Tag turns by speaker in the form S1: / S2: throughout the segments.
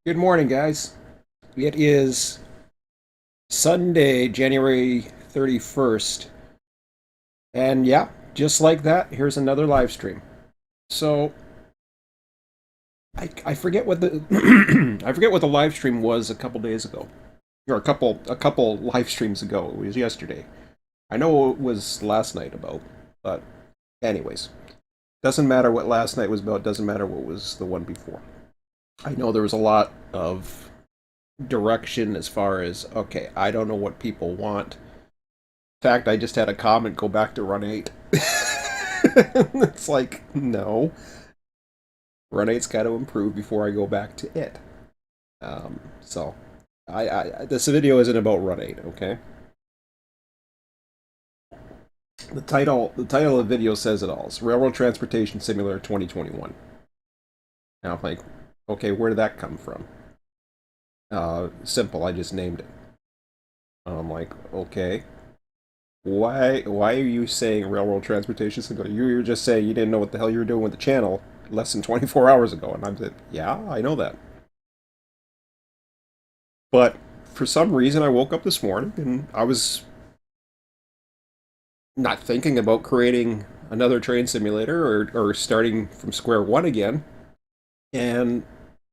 S1: Good morning, guys. It is Sunday, January 31st. And yeah, just like that, here's another live stream. So I forget what the I forget what the live stream was a couple days ago. Or a couple live streams ago. It was yesterday. I know it was last night about, but anyways. Doesn't matter what last night was about, doesn't matter what was the one before. I know there was a lot of direction as far as okay, I don't know what people want. In fact, I just had a comment go back to Run 8. It's like, no. Run 8's got to improve before I go back to it. So, this video isn't about Run 8, okay? The title of the video says it all. It's Railroad Transportation Simulator 2021. Now I'm like, okay, where did that come from? Simple, I just named it. I'm like, okay, why are you saying railroad transportation single? You were just saying you didn't know what the hell you were doing with the channel less than 24 hours ago, and I'm like, yeah, I know that. But for some reason, I woke up this morning and I was not thinking about creating another train simulator or starting from square one again. And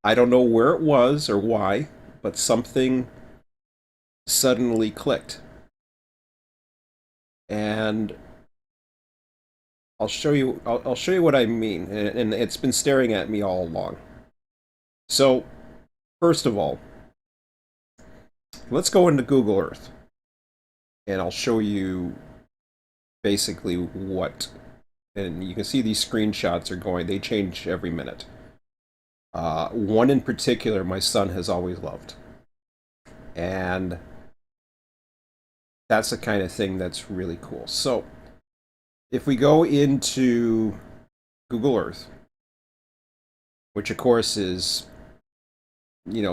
S1: I don't know where it was or why, but something suddenly clicked. And I'll show you what I mean, and it's been staring at me all along. So, first of all, let's go into Google Earth, and I'll show you basically what. And you can see these screenshots are going. They change every minute. One in particular, my son has always loved, and that's the kind of thing that's really cool. So, if we go into Google Earth, which of course is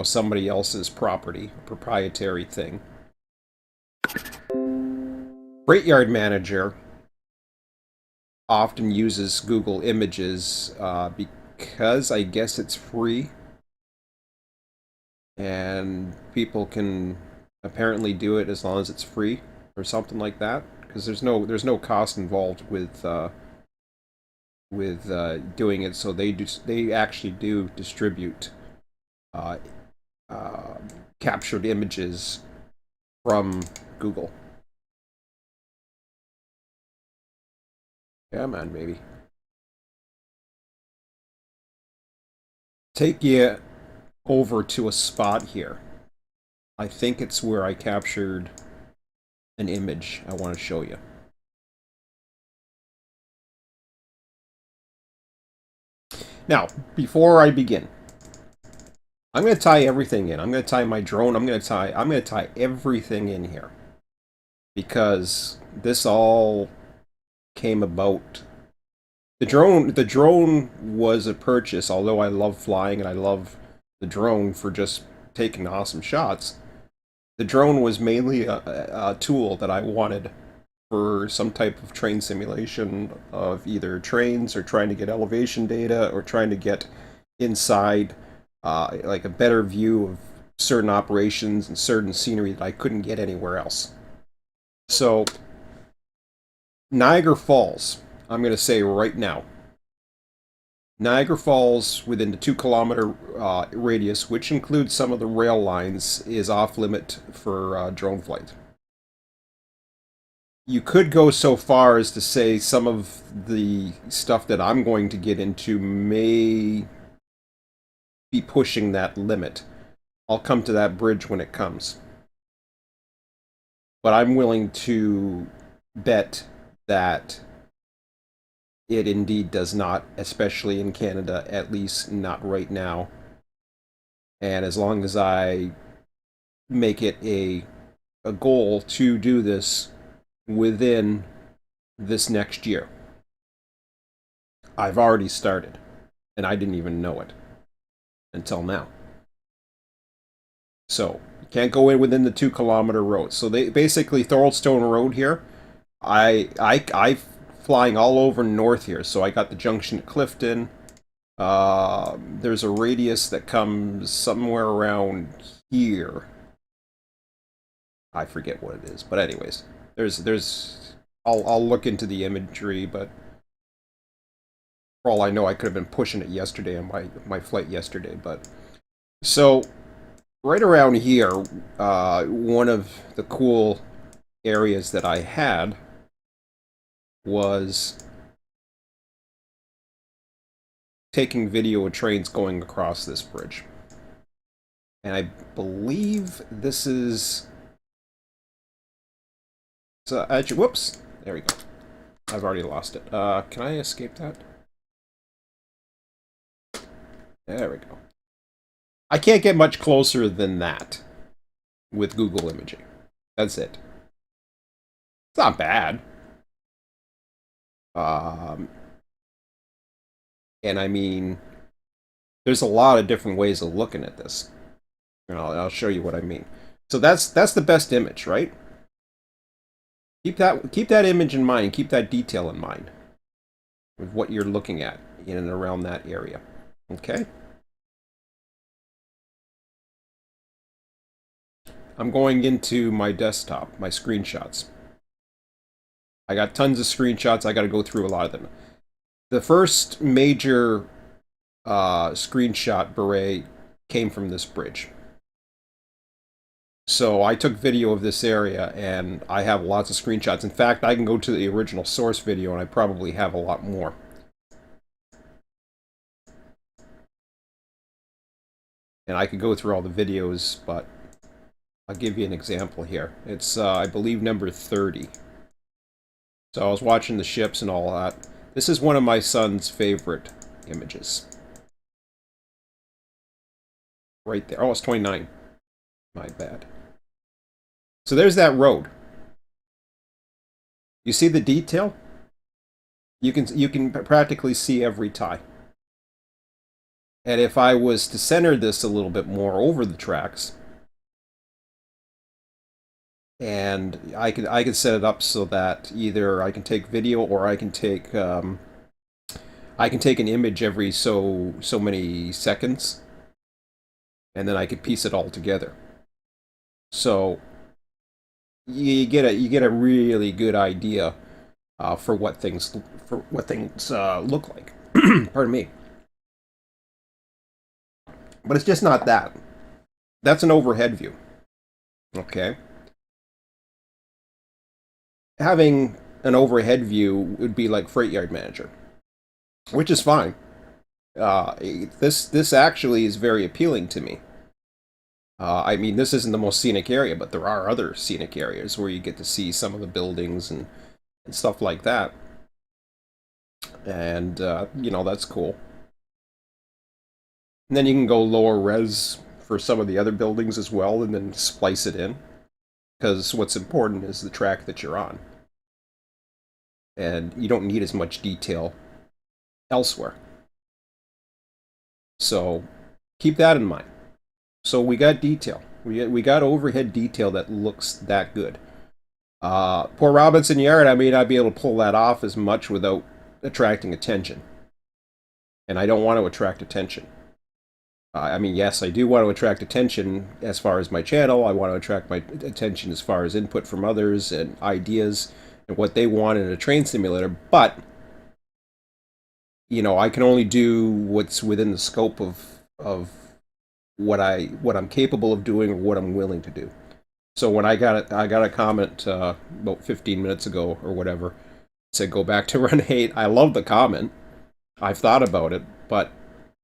S1: somebody else's property, proprietary thing. Freight Yard Manager often uses Google Images because I guess it's free, and people can apparently do it as long as it's free or something like that. Because there's no cost involved with doing it. So they actually do distribute uh, uh, captured images from Google. Yeah, man, maybe. Take you over to a spot here. I think it's where I captured an image I want to show you. Now, before I begin, I'm going to tie everything in. I'm going to tie my drone. I'm going to tie everything in here because this all came about. The drone was a purchase, although I love flying and I love the drone for just taking awesome shots. The drone was mainly a tool that I wanted for some type of train simulation of either trains or trying to get elevation data or trying to get inside like a better view of certain operations and certain scenery that I couldn't get anywhere else. So Niagara Falls, I'm going to say right now, Niagara Falls within the 2 kilometer radius, which includes some of the rail lines, is off limit for drone flight. You could go so far as to say some of the stuff that I'm going to get into may be pushing that limit. I'll come to that bridge when it comes. But I'm willing to bet that it indeed does not, especially in Canada, at least not right now. And as long as I make it a goal to do this within this next year, I've already started, and I didn't even know it until now. So you can't go in within the 2 kilometer road. So they basically Thoroldstone Road here. I flying all over north here. So I got the junction at Clifton. There's a radius that comes somewhere around here. I forget what it is, but anyways, there's I'll look into the imagery, but for all I know, I could have been pushing it yesterday on my flight yesterday. But so right around here, one of the cool areas that I had was taking video of trains going across this bridge. And I believe this is... So, actually, whoops. There we go. I've already lost it. Can I escape that? There we go. I can't get much closer than that with Google Imaging. That's it. It's not bad. And I mean, there's a lot of different ways of looking at this. And I'll show you what I mean. So that's the best image, right? Keep that image in mind. Keep that detail in mind with what you're looking at in and around that area. Okay. I'm going into my desktop, my screenshots. I got tons of screenshots. I got to go through a lot of them. The first major screenshot beret came from this bridge. So I took video of this area, and I have lots of screenshots. In fact, I can go to the original source video, and I probably have a lot more. And I could go through all the videos, but I'll give you an example here. It's, I believe, number 30. So I was watching the ships and all that. This is one of my son's favorite images. Right there. Oh, it's 29. My bad. So there's that road. You see the detail? You can practically see every tie. And if I was to center this a little bit more over the tracks, and I could set it up so that either I can take video or I can take an image every so many seconds, and then I could piece it all together. So you get a really good idea for what things look like. Pardon me. But it's just not that. That's an overhead view. Okay. Having an overhead view would be like Freight Yard Manager, which is fine. This actually is very appealing to me. I mean, this isn't the most scenic area, but there are other scenic areas where you get to see some of the buildings and stuff like that. And, you know, that's cool. And then you can go lower res for some of the other buildings as well, and then splice it in. Because what's important is the track that you're on. And you don't need as much detail elsewhere. So keep that in mind. So we got detail. We got overhead detail that looks that good. Port Robinson Yard, I may not be able to pull that off as much without attracting attention. And I don't want to attract attention. I mean, yes, I do want to attract attention as far as my channel. I want to attract my attention as far as input from others and ideas and what they want in a train simulator. But, you know, I can only do what's within the scope of what I'm capable of doing or what I'm willing to do. So when I got a comment about 15 minutes ago or whatever, said go back to Run 8. I love the comment. I've thought about it, but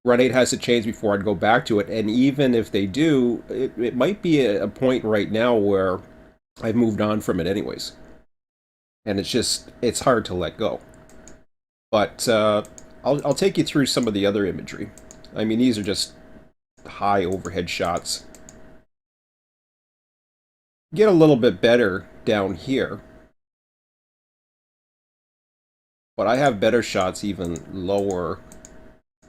S1: Run 8 has to change before I'd go back to it. And even if they do, it might be a point right now where I've moved on from it anyways. And it's hard to let go. But I'll take you through some of the other imagery. I mean, these are just high overhead shots. Get a little bit better down here. But I have better shots even lower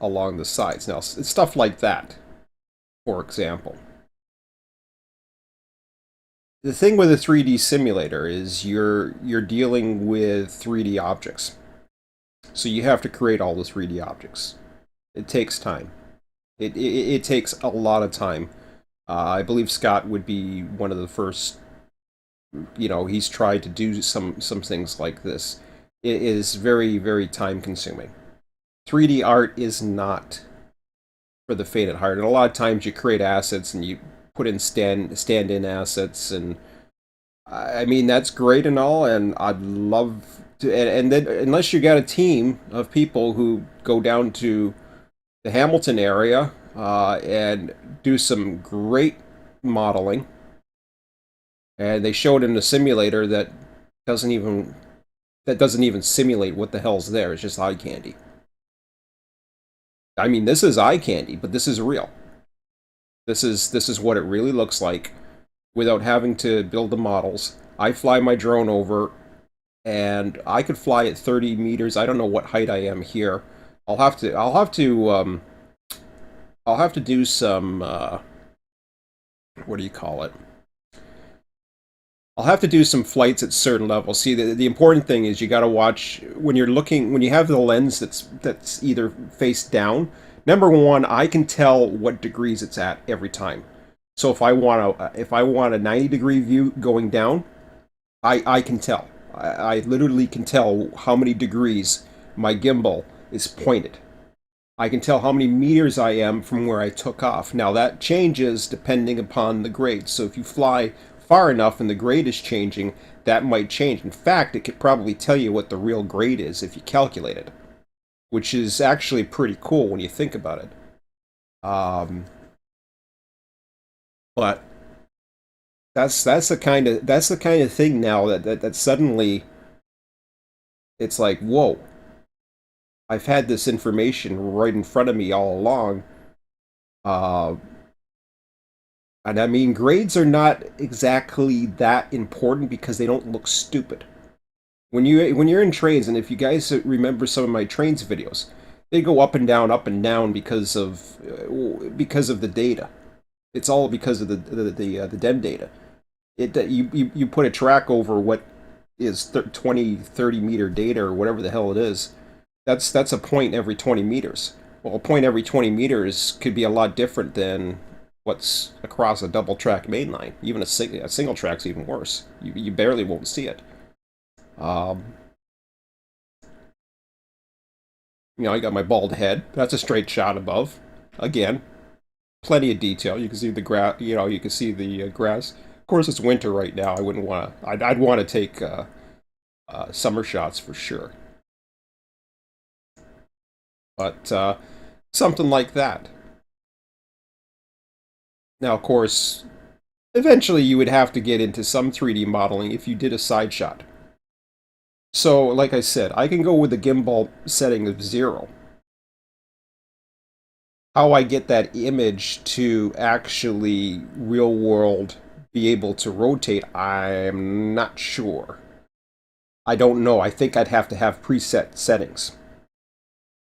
S1: along the sides. Now, it's stuff like that, for example. The thing with a 3D simulator is you're dealing with 3D objects. So you have to create all the 3D objects. It takes time. It takes a lot of time. I believe Scott would be one of the first. He's tried to do some things like this. It is very, very time consuming. 3D art is not for the faint at heart. And a lot of times you create assets and you put in stand in assets, and I mean that's great and all, and I'd love to. And then unless you got a team of people who go down to the Hamilton area and do some great modeling, and they showed in the simulator doesn't even that doesn't even simulate what the hell's there. It's just eye candy. I mean, this is eye candy, but this is real. This is what it really looks like without having to build the models. I fly my drone over, and I could fly at 30 meters. I don't know what height I am here. I'll have to do some what do you call it? I'll have to do some flights at certain levels. See, the important thing is you got to watch when you're looking when you have the lens that's either face down. Number one, I can tell what degrees it's at every time. So if I want a 90-degree view going down, I can tell. I literally can tell how many degrees my gimbal is pointed. I can tell how many meters I am from where I took off. Now that changes depending upon the grade. So if you fly far enough and the grade is changing, that might change. In fact, it could probably tell you what the real grade is if you calculate it, which is actually pretty cool when you think about it. Um, but that's the kind of thing now that suddenly it's like, whoa, I've had this information right in front of me all along. Uh, and I mean, grades are not exactly that important because they don't look stupid. When you're in trains, and if you guys remember some of my trains videos, they go up and down because of the data. It's all because of the DEM data. You put a track over what is 20, 30 meter data or whatever the hell it is. That's a point every 20 meters. Well, a point every 20 meters could be a lot different than what's across a double track main line. Even a single track's even worse. You barely won't see it. Um, I got my bald head. That's a straight shot above. Again, plenty of detail. You can see the grass. You can see the grass. Of course, it's winter right now. I wouldn't want to. I'd want to take summer shots for sure. But something like that. Now, of course, eventually you would have to get into some 3D modeling if you did a side shot. So, like I said, I can go with the gimbal setting of 0. How I get that image to actually real world be able to rotate, I'm not sure. I don't know. I think I'd have to have preset settings.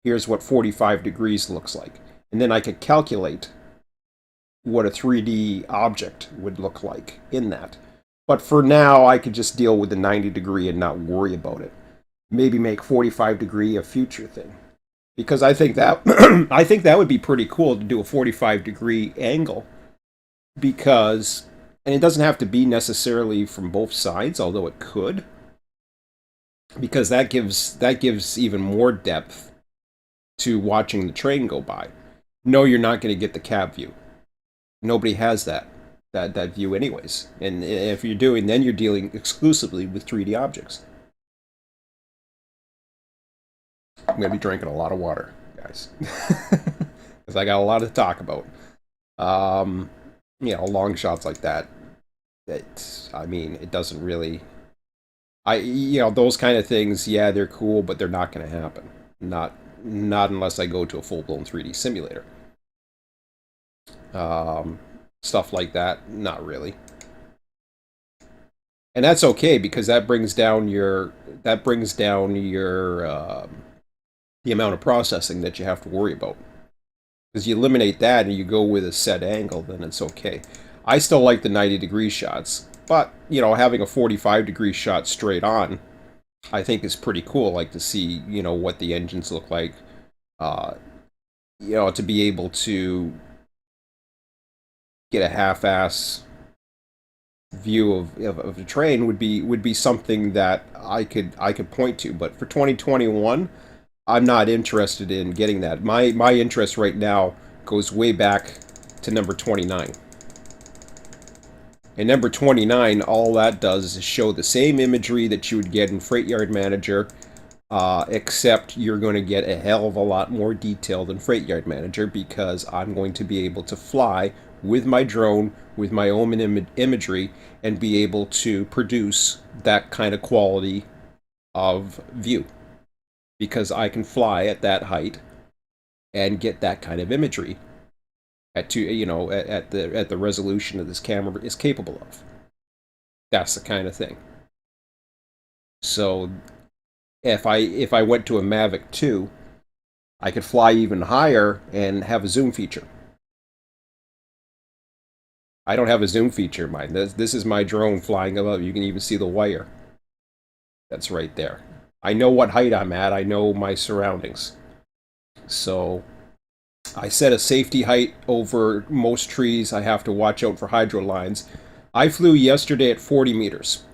S1: Here's what 45 degrees looks like. And then I could calculate what a 3D object would look like in that. But for now, I could just deal with the 90 degree and not worry about it. Maybe make 45 degree a future thing. Because I think that I think that would be pretty cool to do a 45-degree angle, because and it doesn't have to be necessarily from both sides, although it could, because that gives even more depth to watching the train go by. No, you're not going to get the cab view. Nobody has that view anyways. And if you're doing, then you're dealing exclusively with 3D objects. I'm going to be drinking a lot of water, guys, because I got a lot to talk about. Um, long shots like that. I mean, it doesn't really. Those kind of things. Yeah, they're cool, but they're not going to happen. Not unless I go to a full blown 3D simulator. Um, Stuff like that, not really. And that's okay because that brings down your the amount of processing that you have to worry about. Because you eliminate that and you go with a set angle, then it's okay. I still like the 90-degree shots, but having a 45-degree shot straight on, I think is pretty cool. I like to see what the engines look like. Uh, to be able to get a half-ass view of the train would be something that I could point to. But for 2021, I'm not interested in getting that. My interest right now goes way back to number 29. And number 29, all that does is show the same imagery that you would get in Freight Yard Manager, except you're going to get a hell of a lot more detail than Freight Yard Manager because I'm going to be able to fly with my drone, with my own imagery, and be able to produce that kind of quality of view because I can fly at that height and get that kind of imagery at the resolution that this camera is capable of. That's the kind of thing. So if I went to a Mavic 2, I could fly even higher and have a zoom feature. I don't have a zoom feature in mine. This is my drone flying above. You can even see the wire. That's right there. I know what height I'm at. I know my surroundings. So I set a safety height over most trees. I have to watch out for hydro lines. I flew yesterday at 40 meters.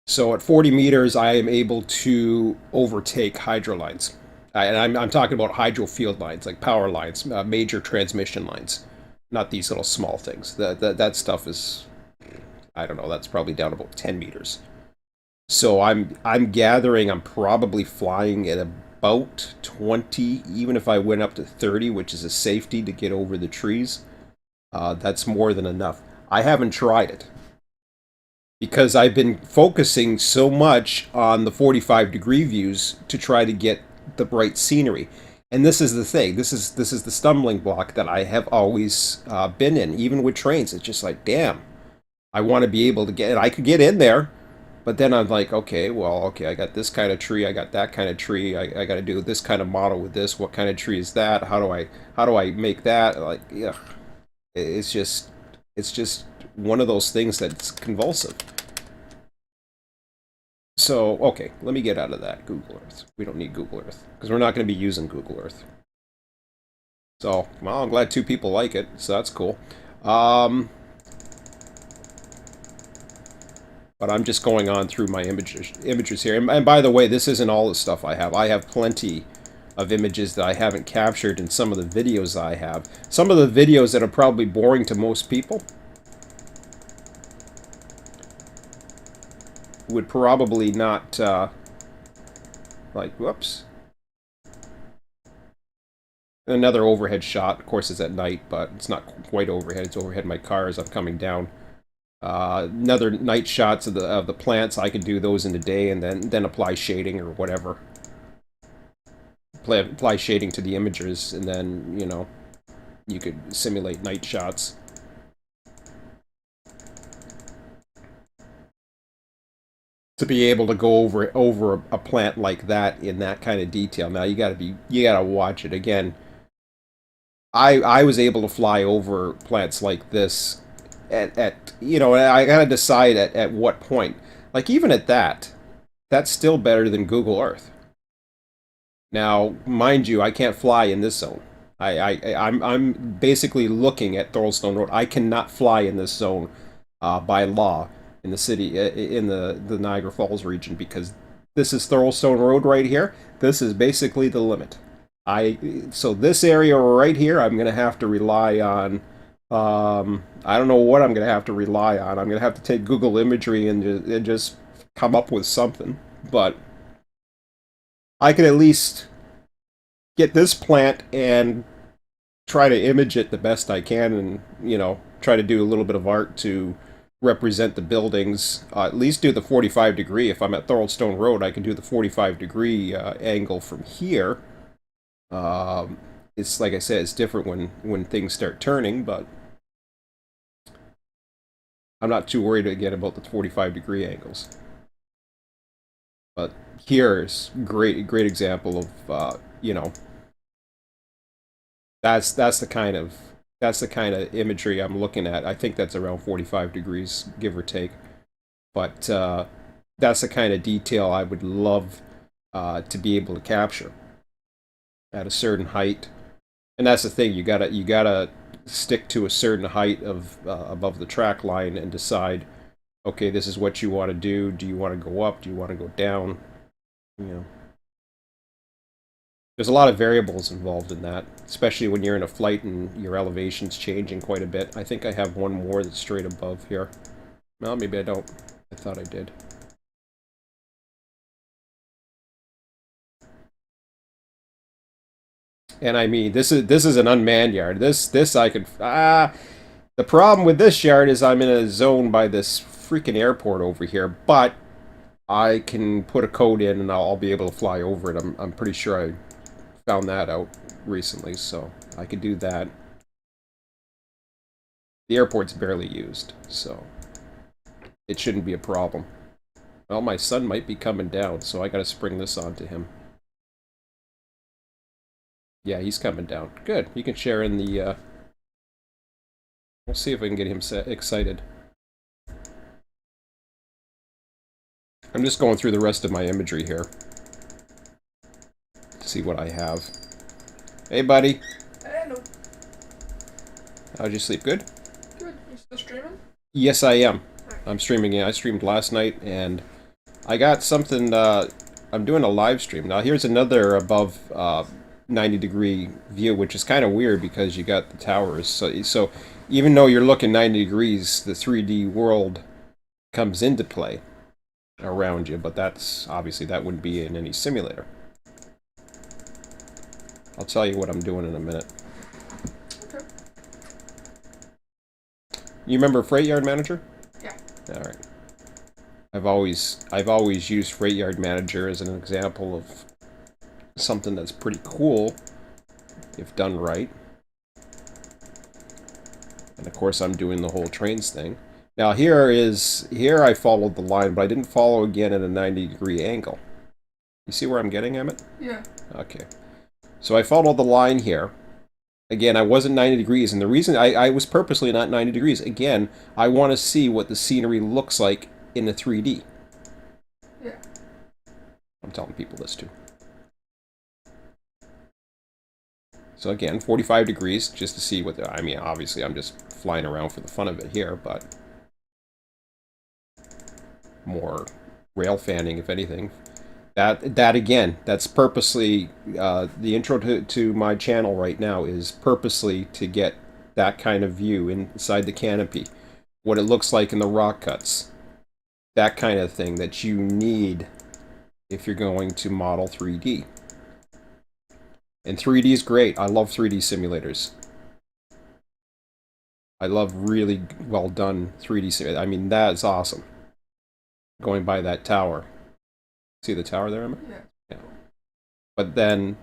S1: So at 40 meters, I am able to overtake hydro lines. And I'm talking about hydro field lines, like power lines, major transmission lines, not these little small things. That stuff is, I don't know, that's probably down about 10 meters. So I'm gathering I'm probably flying at about 20, even if I went up to 30, which is a safety to get over the trees. That's more than enough. I haven't tried it because I've been focusing so much on the 45-degree views to try to get the bright scenery. And this is the thing. This is the stumbling block that I have always been in, even with trains. It's just like, damn, I want to be able to get. I could get in there, but then I'm like, okay, well, okay, I got this kind of tree, I got that kind of tree, I got to do this kind of model with this. What kind of tree is that? How do I make that? Like, yeah, it's just one of those things that's convulsive. So, okay, let me get out of that Google Earth. We don't need Google Earth because we're not going to be using Google Earth. So, well, I'm glad two people like it, so that's cool. Um, but I'm just going on through my images here. And by the way, this isn't all the stuff I have. I have plenty of images that I haven't captured in some of the videos I have. Some of the videos that are probably boring to most people would probably not, like, whoops. Another overhead shot. Of course, it's at night, but it's not quite overhead. It's overhead my car as I'm coming down. Another night shots of the plants. I could do those in the day and then apply shading or whatever. Apply shading to the images, and then you could simulate night shots. To be able to go over a plant like that in that kind of detail. Now you gotta watch it again. I was able to fly over plants like this I gotta decide at what point. Like even at that, that's still better than Google Earth. Now, mind you, I can't fly in this zone. I'm basically looking at Thurlestone Road. I cannot fly in this zone by law in the city in the Niagara Falls region because this is Thurlestone Road right here. This is basically the limit. So this area right here, I'm gonna have to rely on. I don't know what I'm gonna have to rely on. I'm gonna have to take Google imagery and just come up with something. But I can at least get this plant and try to image it the best I can, and try to do a little bit of art to represent the buildings. At least do the 45 degree. If I'm at Thurlestone Road, I can do the 45-degree angle from here. It's like I said, it's different when things start turning, but I'm not too worried again about the 45-degree angles. But here's great example of that's the kind of imagery I'm looking at. I think that's around 45 degrees, give or take. But that's the kind of detail I would love to be able to capture at a certain height And that's the thing. You gotta stick to a certain height of above the track line and decide. Okay, this is what you want to do. Do you want to go up? Do you want to go down? You know, there's a lot of variables involved in that, especially when you're in a flight and your elevation's changing quite a bit. I think I have one more that's straight above here. Well, maybe I don't. I thought I did. And I mean, this is an unmanned yard. This I could the problem with this yard is I'm in a zone by this freaking airport over here, but I can put a code in and I'll be able to fly over it. I'm pretty sure I found that out recently, so I could do that. The airport's barely used, so it shouldn't be a problem. Well, my son might be coming down, so I gotta spring this onto him. Yeah, he's coming down. Good. You can share in the, we'll see if I can get him excited. I'm just going through the rest of my imagery here. To see what I have. Hey, buddy.
S2: Hello.
S1: How'd you sleep? Good?
S2: Good. You still streaming?
S1: Yes, I am.
S2: Alright.
S1: I'm streaming. I streamed last night, and I got something. I'm doing a live stream now. Here's another above 90-degree view, which is kind of weird because you got the towers. So even though you're looking 90 degrees, the 3D world comes into play around you. But that's obviously that wouldn't be in any simulator. I'll tell you what I'm doing in a minute.
S2: Okay.
S1: You remember Freight Yard Manager?
S2: Yeah.
S1: All right. I've always used Freight Yard Manager as an example of something that's pretty cool if done right. And of course I'm doing the whole trains thing. Now here I followed the line, but I didn't follow again at a 90-degree angle. You see where I'm getting, Emmett?
S2: Yeah.
S1: Okay. So I followed the line here. Again, I wasn't 90 degrees, and the reason I was purposely not 90 degrees, again, I want to see what the scenery looks like in the 3D.
S2: Yeah.
S1: I'm telling people this too. So again, 45 degrees, just to see what I mean, obviously I'm just flying around for the fun of it here, but more rail fanning, if anything. That again, that's purposely, the intro to my channel right now is purposely to get that kind of view inside the canopy. What it looks like in the rock cuts. That kind of thing that you need if you're going to model 3D. And 3D is great. I love 3D simulators. I love really well done 3D simulators. I mean, that's awesome. Going by that tower. See the tower there, Emma?
S2: Yeah.
S1: Yeah. But then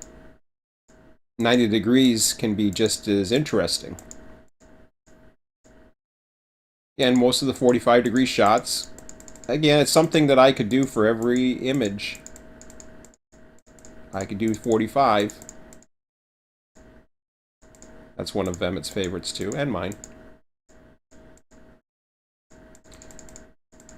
S1: 90 degrees can be just as interesting. And most of the 45-degree shots, again, it's something that I could do for every image. I could do 45. That's one of Emmett's favorites too, and mine.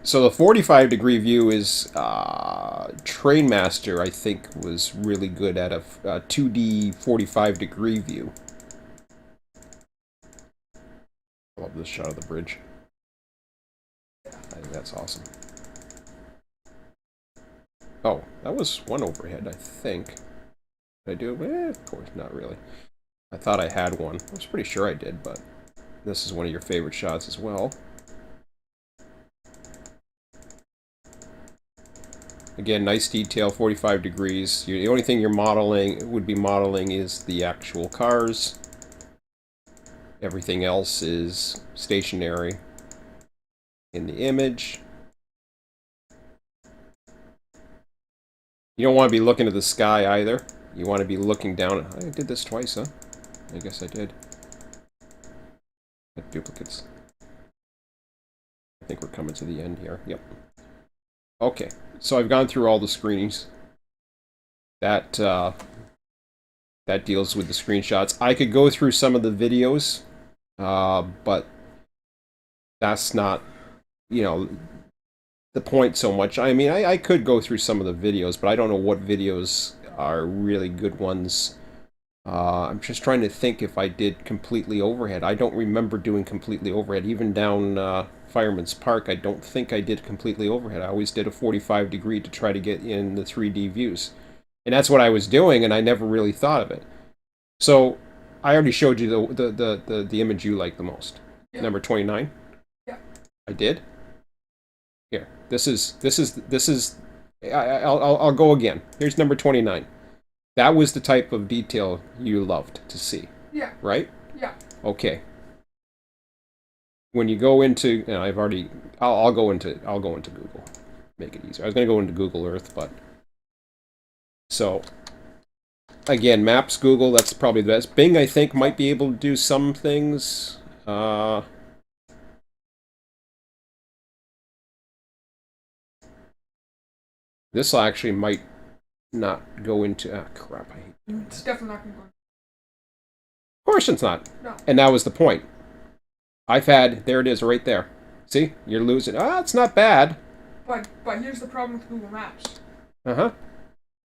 S1: So the 45-degree view is Trainmaster, I think, was really good at a 2D 45-degree view. I love this shot of the bridge. I think that's awesome. Oh, that was one overhead, I think. Did I do it? Of course, not really. I thought I had one. I was pretty sure I did, but this is one of your favorite shots as well. Again, nice detail, 45 degrees. The only thing you're would be modeling is the actual cars. Everything else is stationary in the image. You don't want to be looking at the sky either. You want to be looking down. I did this twice, huh? I guess I did. Got duplicates. I think we're coming to the end here. Yep. Okay, so I've gone through all the screenings. That deals with the screenshots. I could go through some of the videos, but that's not, the point so much. I mean, I could go through some of the videos, but I don't know what videos are really good ones I'm just trying to think if I did completely overhead. I don't remember doing completely overhead. Even down Fireman's Park, I don't think I did completely overhead. I always did a 45 degree to try to get in the 3D views. And that's what I was doing, and I never really thought of it. So I already showed you the image you like the most.
S2: Yeah.
S1: Number 29.
S2: Yeah.
S1: I did. Here, this is. I'll go again. Here's number 29. That was the type of detail you loved to see,
S2: Yeah.
S1: right?
S2: Yeah.
S1: Okay. When you go into, and I've already, I'll go into Google, make it easier. I was going to go into Google Earth, but so again, Maps, Google, that's probably the best. Bing, I think, might be able to do some things. This actually might not go into. Ah, crap! I hate.
S2: It's definitely not going to go.
S1: Of course, it's not.
S2: No.
S1: And that was the point. I've had. There it is, right there. See, you're losing. Ah, it's not bad.
S2: But here's the problem with Google Maps.
S1: Uh huh.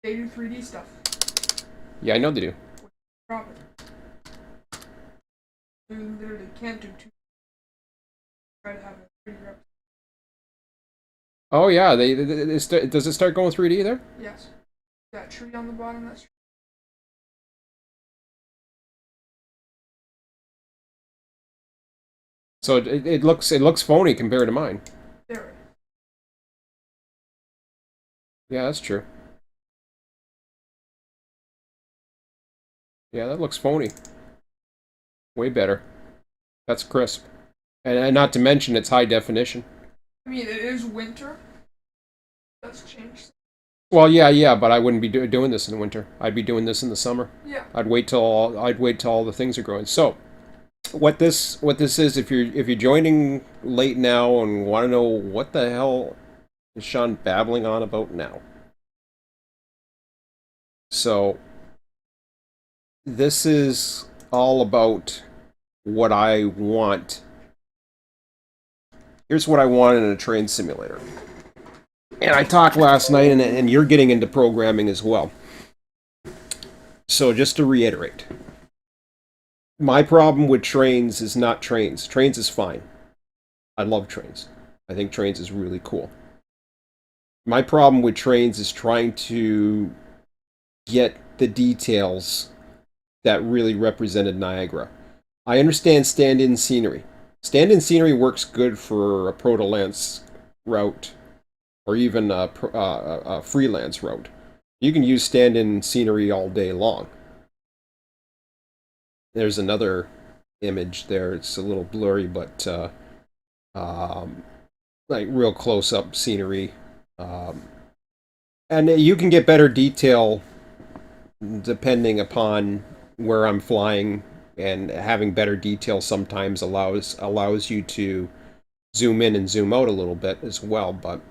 S2: They do 3D stuff.
S1: Yeah, I know they do.
S2: Problem. You literally can't do 2D. Try to have a 3D rep.
S1: Oh yeah, does it start going 3D there?
S2: Yes. That tree on the bottom. That's.
S1: So it looks phony compared to mine.
S2: There it is.
S1: Yeah, that's true. Yeah, that looks phony. Way better. That's crisp. And not to mention it's high definition.
S2: I mean, it is winter. That's changed.
S1: Well, yeah, but I wouldn't be doing this in the winter. I'd be doing this in the summer.
S2: Yeah.
S1: I'd wait till all the things are growing. So, what this is, if you're joining late now and want to know what the hell is Sean babbling on about now. So, this is all about what I want. Here's what I want in a train simulator. And I talked last night, and you're getting into programming as well. So just to reiterate, my problem with trains is not trains. Trains is fine. I love trains. I think trains is really cool. My problem with trains is trying to get the details that really represented Niagara. I understand stand-in scenery. Stand-in scenery works good for a Proto-Lance route or even a freelance route. You can use stand-in scenery all day long. There's another image there. It's a little blurry, but like real close-up scenery. And you can get better detail depending upon where I'm flying, and having better detail sometimes allows you to zoom in and zoom out a little bit as well. But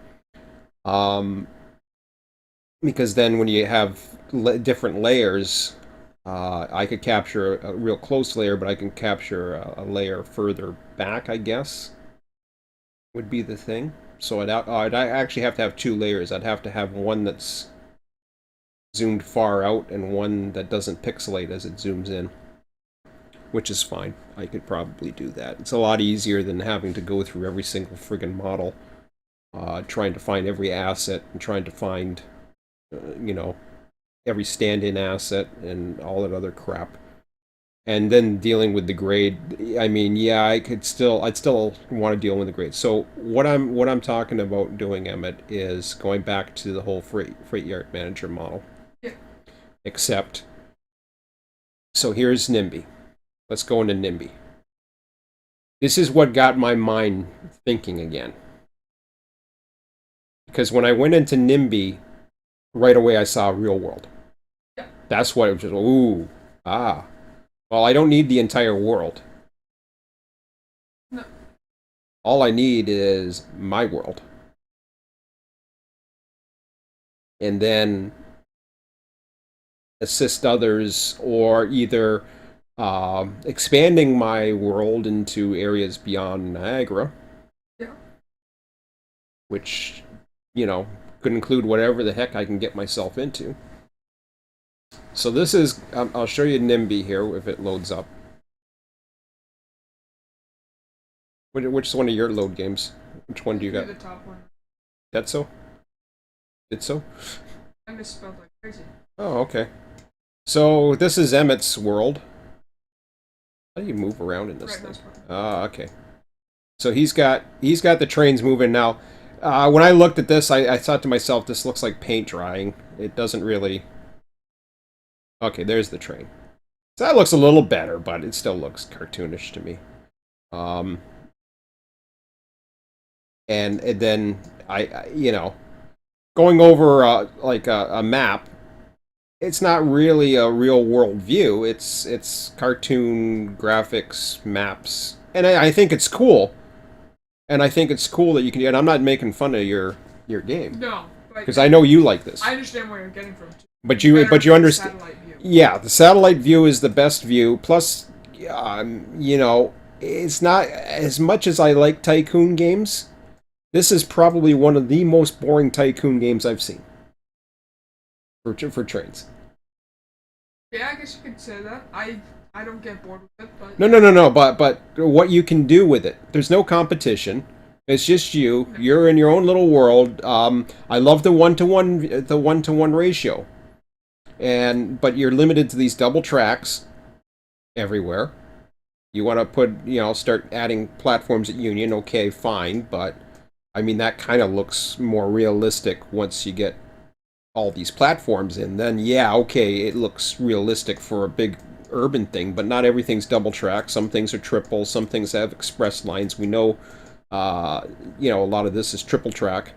S1: because then when you have different layers, I could capture a real close layer, but I can capture a layer further back, I guess, would be the thing. So I'd actually have to have two layers. I'd have to have one that's zoomed far out and one that doesn't pixelate as it zooms in, which is fine. I could probably do that. It's a lot easier than having to go through every single friggin' model, trying to find every asset and trying to find, every stand-in asset and all that other crap. And then dealing with the grade. I mean, yeah, I'd still want to deal with the grade. So what I'm talking about doing, Emmett, is going back to the whole freight yard manager model.
S2: Yeah.
S1: Except, so here's NIMBY. Let's go into NIMBY. This is what got my mind thinking again. Because when I went into NIMBY, right away I saw real world.
S2: Yeah.
S1: That's what it was just, ooh, ah. Well, I don't need the entire world.
S2: No.
S1: All I need is my world. And then assist others, or either expanding my world into areas beyond Niagara.
S2: Yeah.
S1: Which, could include whatever the heck I can get myself into. So this is, I'll show you NIMBY here if it loads up. Which one of your load games? Which one do you got?
S2: The top one.
S1: Detso? Ditso?
S2: I misspelled like crazy.
S1: Oh, okay. So this is Emmett's world. How do you move around in this thing? Ah, okay. So he's got the trains moving now. When I looked at this, I thought to myself, this looks like paint drying. It doesn't really. Okay, there's the train. So that looks a little better, but it still looks cartoonish to me. And then you know, going over like a map, it's not really a real world view. It's cartoon graphics maps, and I think it's cool. And I think it's cool that you can. And I'm not making fun of your game
S2: No,
S1: because I know you like this.
S2: I understand where you're getting from.
S1: But you understand. Yeah, the satellite view is the best view. Plus, you know, it's not as much as I like tycoon games. This is probably one of the most boring tycoon games I've seen for trains.
S2: Yeah, I guess you could say that. I don't get bored with it, but
S1: No. But what you can do with it? There's no competition. It's just you. You're in your own little world. I love the one to one ratio, but you're limited to these double tracks everywhere. You want to start adding platforms at Union. Okay, fine, but I mean that kind of looks more realistic once you get all these platforms in. Then yeah, okay, it looks realistic for a big urban thing, but not everything's double track. Some things are triple. Some things have express lines. We know, a lot of this is triple track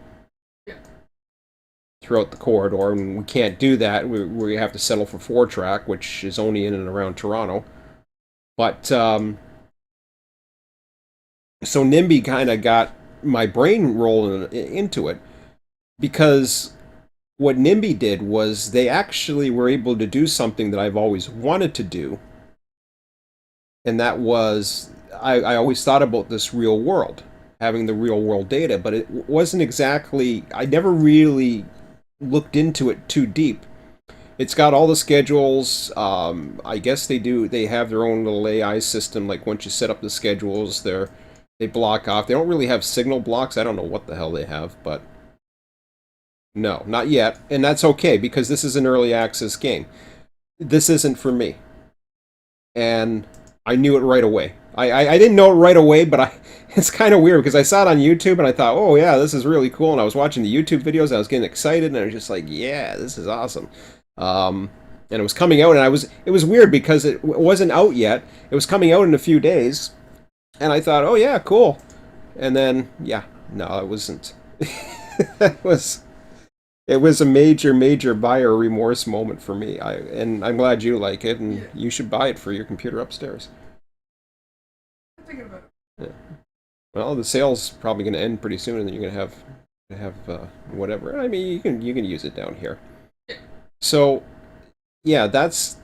S1: throughout the corridor, and we can't do that. We have to settle for 4-track, which is only in and around Toronto. But so NIMBY kind of got my brain rolling into it, because what NIMBY did was they actually were able to do something that I've always wanted to do, and that was I always thought about this real world, having the real world data, but it wasn't exactly, I never really looked into it too deep. It's got all the schedules. I guess they have their own little AI system. Like once you set up the schedules, they block off. They don't really have signal blocks. I don't know what the hell they have, but no, not yet. And that's okay, because this is an early access game. This isn't for me. And I knew it right away. I didn't know it right away, but it's kind of weird because I saw it on YouTube and I thought, oh yeah, this is really cool. And I was watching the YouTube videos, I was getting excited, and I was just like, yeah, this is awesome. And it was coming out, and it was weird because it wasn't out yet. It was coming out in a few days, and I thought, oh yeah, cool. And then, yeah, no, it wasn't. It was a major buyer remorse moment for me. And I'm glad you like it, and you should buy it for your computer upstairs.
S2: I'm thinking about it.
S1: Yeah. Well, the sale's probably going to end pretty soon, and then you're going to have whatever. I mean, you can use it down here.
S2: Yeah.
S1: So, yeah, that's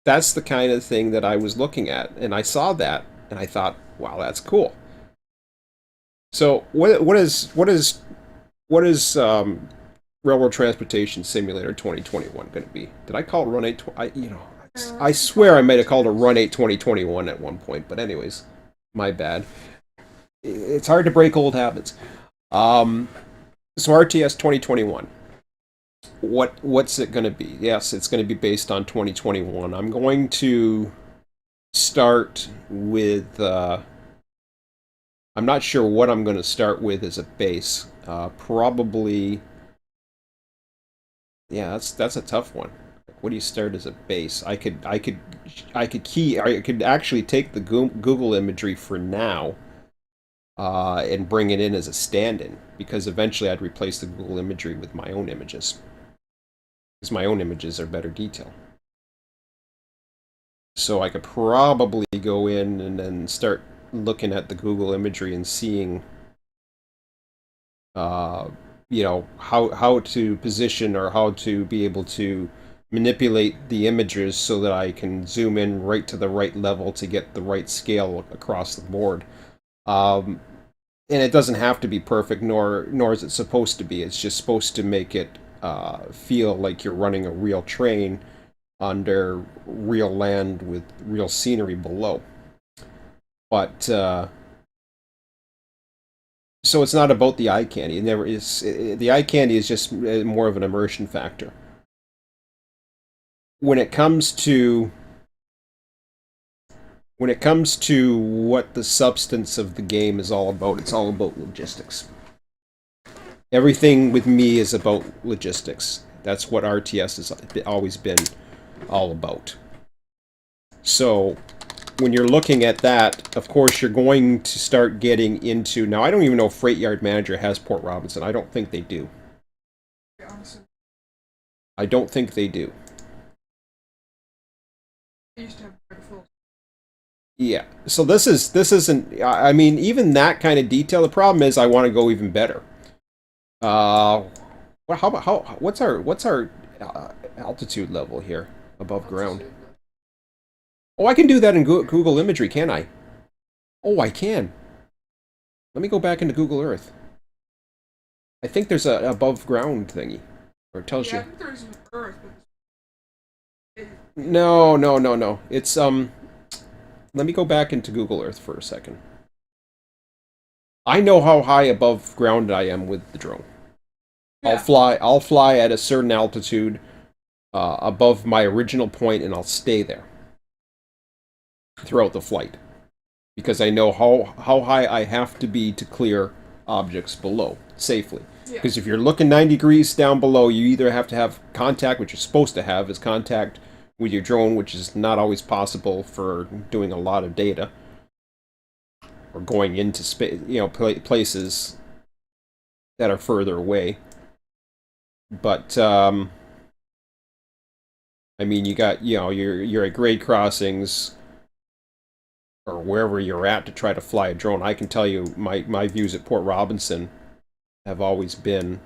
S1: the kind of thing that I was looking at, and I saw that, and I thought, wow, that's cool. So, what is Railroad Transportation Simulator 2021 going to be? Did I call it Run 8? I swear I might have called it Run 8 2021 at one point, but anyways, my bad. It's hard to break old habits. So RTS 2021. What's it going to be? Yes, it's going to be based on 2021. I'm going to start with. I'm not sure what I'm going to start with as a base. Probably. Yeah, that's a tough one. What do you start as a base? I could actually take the Google imagery for now, and bring it in as a stand-in, because eventually I'd replace the Google imagery with my own images, because my own images are better detail. So I could probably go in and then start looking at the Google imagery and seeing, how to position, or how to be able to manipulate the images so that I can zoom in right to the right level to get the right scale across the board. And it doesn't have to be perfect, nor is it supposed to be. It's just supposed to make it feel like you're running a real train, under real land with real scenery below. But so it's not about the eye candy. It never is. The eye candy is just more of an immersion factor. When it comes to what the substance of the game is all about, it's all about logistics. Everything with me is about logistics. That's what RTS has always been all about. So when you're looking at that, of course, you're going to start getting into... Now, I don't even know if Freight Yard Manager has Port Robinson. I don't think they do. I don't think they do.
S2: They used to have full.
S1: Yeah. So this isn't... I mean, even that kind of detail, the problem is I want to go even better. What's our altitude level here above ground? Oh, I can do that in Google Imagery, can I? Oh, I can. Let me go back into Google Earth. I think there's a above ground thingy, or it tells you.
S2: I think there's an Earth, but
S1: No. It's Let me go back into Google Earth for a second. I know how high above ground I am with the drone.
S2: yeah.
S1: I'll fly at a certain altitude above my original point, and I'll stay there throughout the flight, because I know how high I have to be to clear objects below safely. Because if you're looking 90 degrees down below, you either have to have contact, which you're supposed to have, is contact with your drone, which is not always possible for doing a lot of data, or going into space, places that are further away. But I mean, you got you're at grade crossings or wherever you're at to try to fly a drone. I can tell you my views at Port Robinson have always been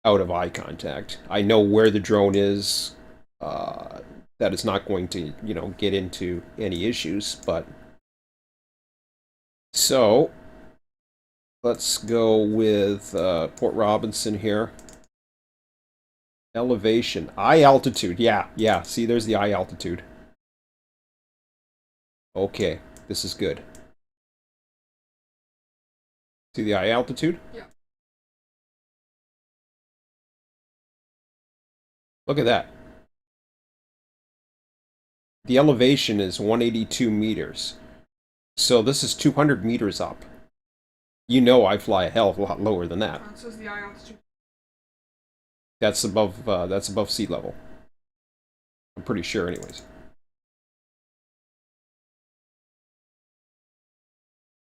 S1: out of eye contact. I know where the drone is. That is not going to get into any issues, but so let's go with Port Robinson here. Elevation, eye altitude. Yeah. See, there's the eye altitude. Okay, this is good. See the eye altitude?
S2: Yeah.
S1: Look at that. The elevation is 182 meters. So this is 200 meters up. I fly a hell of a lot lower than that.
S2: It says the eye altitude.
S1: That's above sea level. I'm pretty sure, anyways.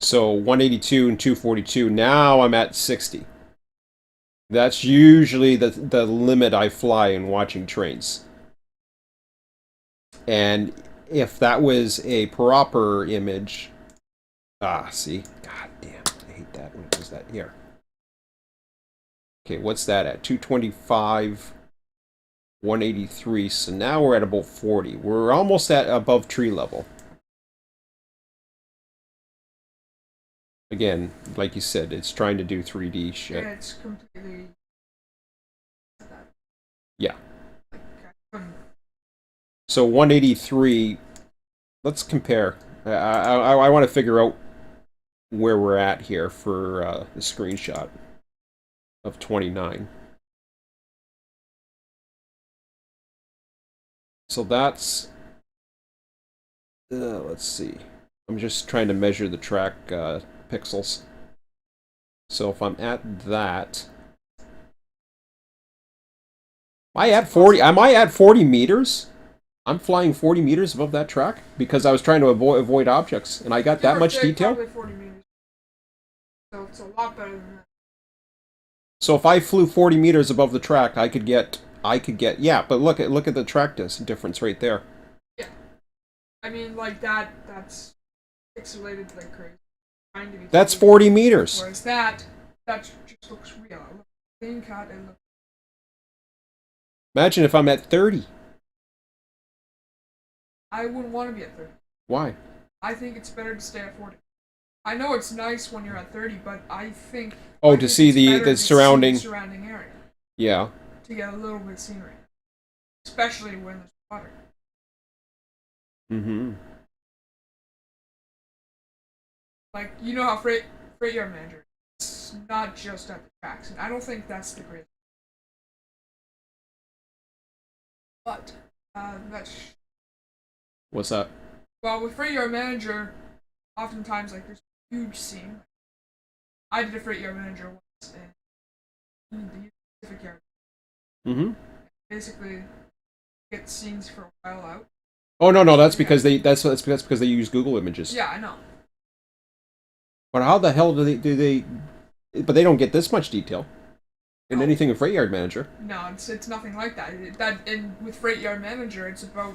S1: So 182 and 242. Now I'm at 60. That's usually the limit I fly in watching trains. And if that was a proper image... see? God damn, I hate that when it does that. Here. Okay, what's that at? 225, 183. So now we're at about 40. We're almost at above tree level. Again, like you said, it's trying to do 3D shit.
S2: Yeah, it's completely...
S1: Yeah. So 183, let's compare. I want to figure out where we're at here for the screenshot of 29. So that's... let's see. I'm just trying to measure the track pixels. So if I'm at that... Am I at 40 meters? I'm flying 40 meters above that track because I was trying to avoid objects, and I got that much detail.
S2: Probably 40 meters. So it's a lot better than that.
S1: So if I flew 40 meters above the track, I could get. Yeah, but look at the track difference right there.
S2: Yeah, I mean, like that's pixelated like crazy.
S1: That's 40 meters.
S2: Whereas that just looks real. Clean cut and look.
S1: Imagine if I'm at 30.
S2: I wouldn't want to be at 30.
S1: Why?
S2: I think it's better to stay at 40. I know it's nice when you're at 30, but I think...
S1: To see the surrounding...
S2: surrounding area.
S1: Yeah.
S2: To get a little bit of scenery. Especially when there's water.
S1: Mm-hmm.
S2: Like, you know how freight yard manager, it's not just at the tracks, and I don't think that's the greatest. But that's
S1: What's that?
S2: well with freight yard manager, oftentimes like there's a huge scene. I did a freight yard manager once, and you need the Pacific yard.
S1: Mm-hmm.
S2: Basically, get scenes for a while out.
S1: Oh no, that's because that's because they use Google Images.
S2: Yeah, I know.
S1: But how the hell do they? But they don't get this much detail in anything in Freight Yard Manager.
S2: No, it's nothing like that. And with freight yard manager, it's about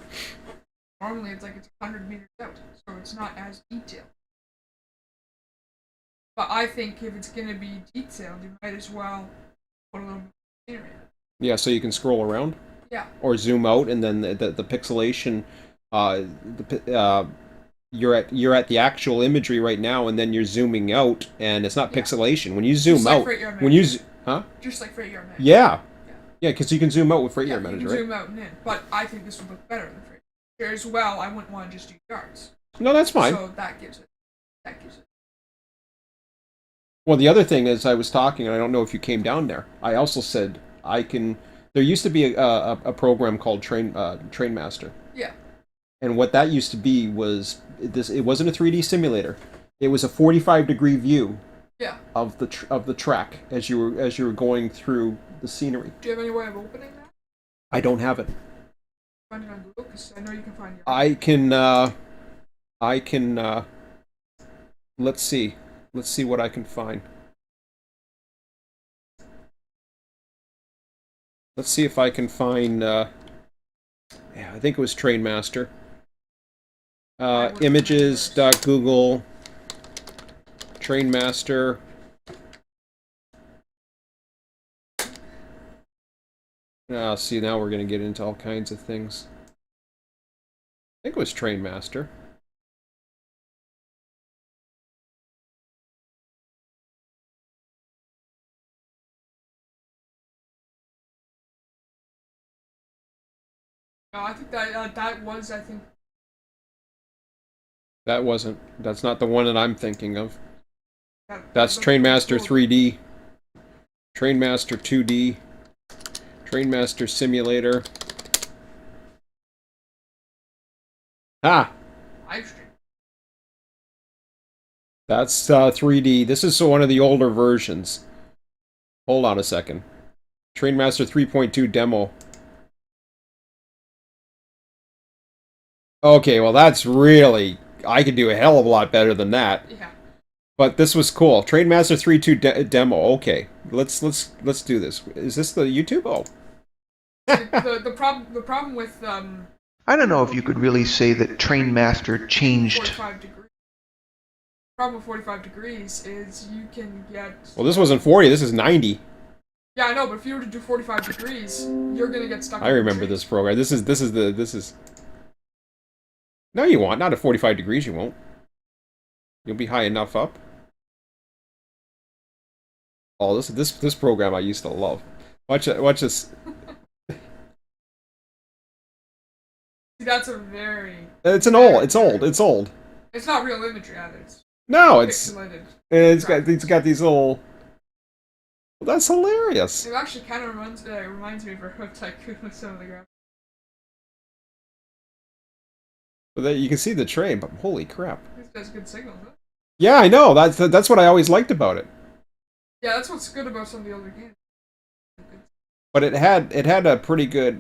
S2: normally it's 100 meters out, so it's not as detailed. But I think if it's gonna be detailed, you might as well put a little bit of scenery in it.
S1: Yeah, so you can scroll around.
S2: Yeah.
S1: Or zoom out, and then the pixelation, you're at the actual imagery right now, and then you're zooming out, and it's not pixelation. When you zoom out,
S2: Just like freight yard manager.
S1: Yeah, because you can zoom out with Freight Yard Manager,
S2: you can
S1: right?
S2: zoom out and in, but I think this would look better than freight yard as well. I wouldn't want to just do yards.
S1: No, that's fine.
S2: So that gives it.
S1: Well, the other thing is, I was talking, and I don't know if you came down there. I also said I can. There used to be a program called Trainmaster.
S2: Yeah.
S1: And what that used to be was this. It wasn't a 3D simulator. It was a 45-degree view.
S2: Yeah.
S1: Of the track as you were going through the scenery.
S2: Do you have any way of opening that?
S1: I don't have it.
S2: Find it on Google, because I know you can find it.
S1: I can. Let's see. Let's see what I can find. Let's see if I can find. Yeah, I think it was Trainmaster. Images.google. Trainmaster. See, now we're going to get into all kinds of things. I think it was Trainmaster.
S2: No, I think that was, I think.
S1: That wasn't. That's not the one that I'm thinking of. That's
S2: Cool.
S1: Trainmaster 3D. Trainmaster 2D. Trainmaster Simulator. Ah!
S2: Livestream.
S1: That's 3D. This is one of the older versions. Hold on a second. Trainmaster 3.2 demo. Okay, well that's really... I could do a hell of a lot better than that.
S2: Yeah.
S1: But this was cool. Trainmaster 3.2 demo. Okay, let's do this. Is this the YouTube? Oh.
S2: the problem with
S3: I don't know if you could really say that Trainmaster changed.
S2: 45 degrees. The problem with 45 degrees is you can get.
S1: Well, this wasn't 40. This is 90.
S2: Yeah, I know, but if you were to do 45 degrees, you're gonna get stuck.
S1: I remember this program. This is. No, you won't. Not at 45 degrees. You won't. You'll be high enough up. Oh, this program I used to love. Watch this.
S2: That's a very.
S1: It's old.
S2: It's not real imagery either. It's
S1: No, it's
S2: pixelated.
S1: it's got these little. Well, that's hilarious.
S2: It actually kind of reminds me of Road Tycoon with some of the graphics.
S1: But then you can see the train, but holy crap!
S2: This does good signals. Huh?
S1: Yeah, I know. That's what I always liked about it.
S2: Yeah, that's what's good about some of the older games.
S1: But it had a pretty good.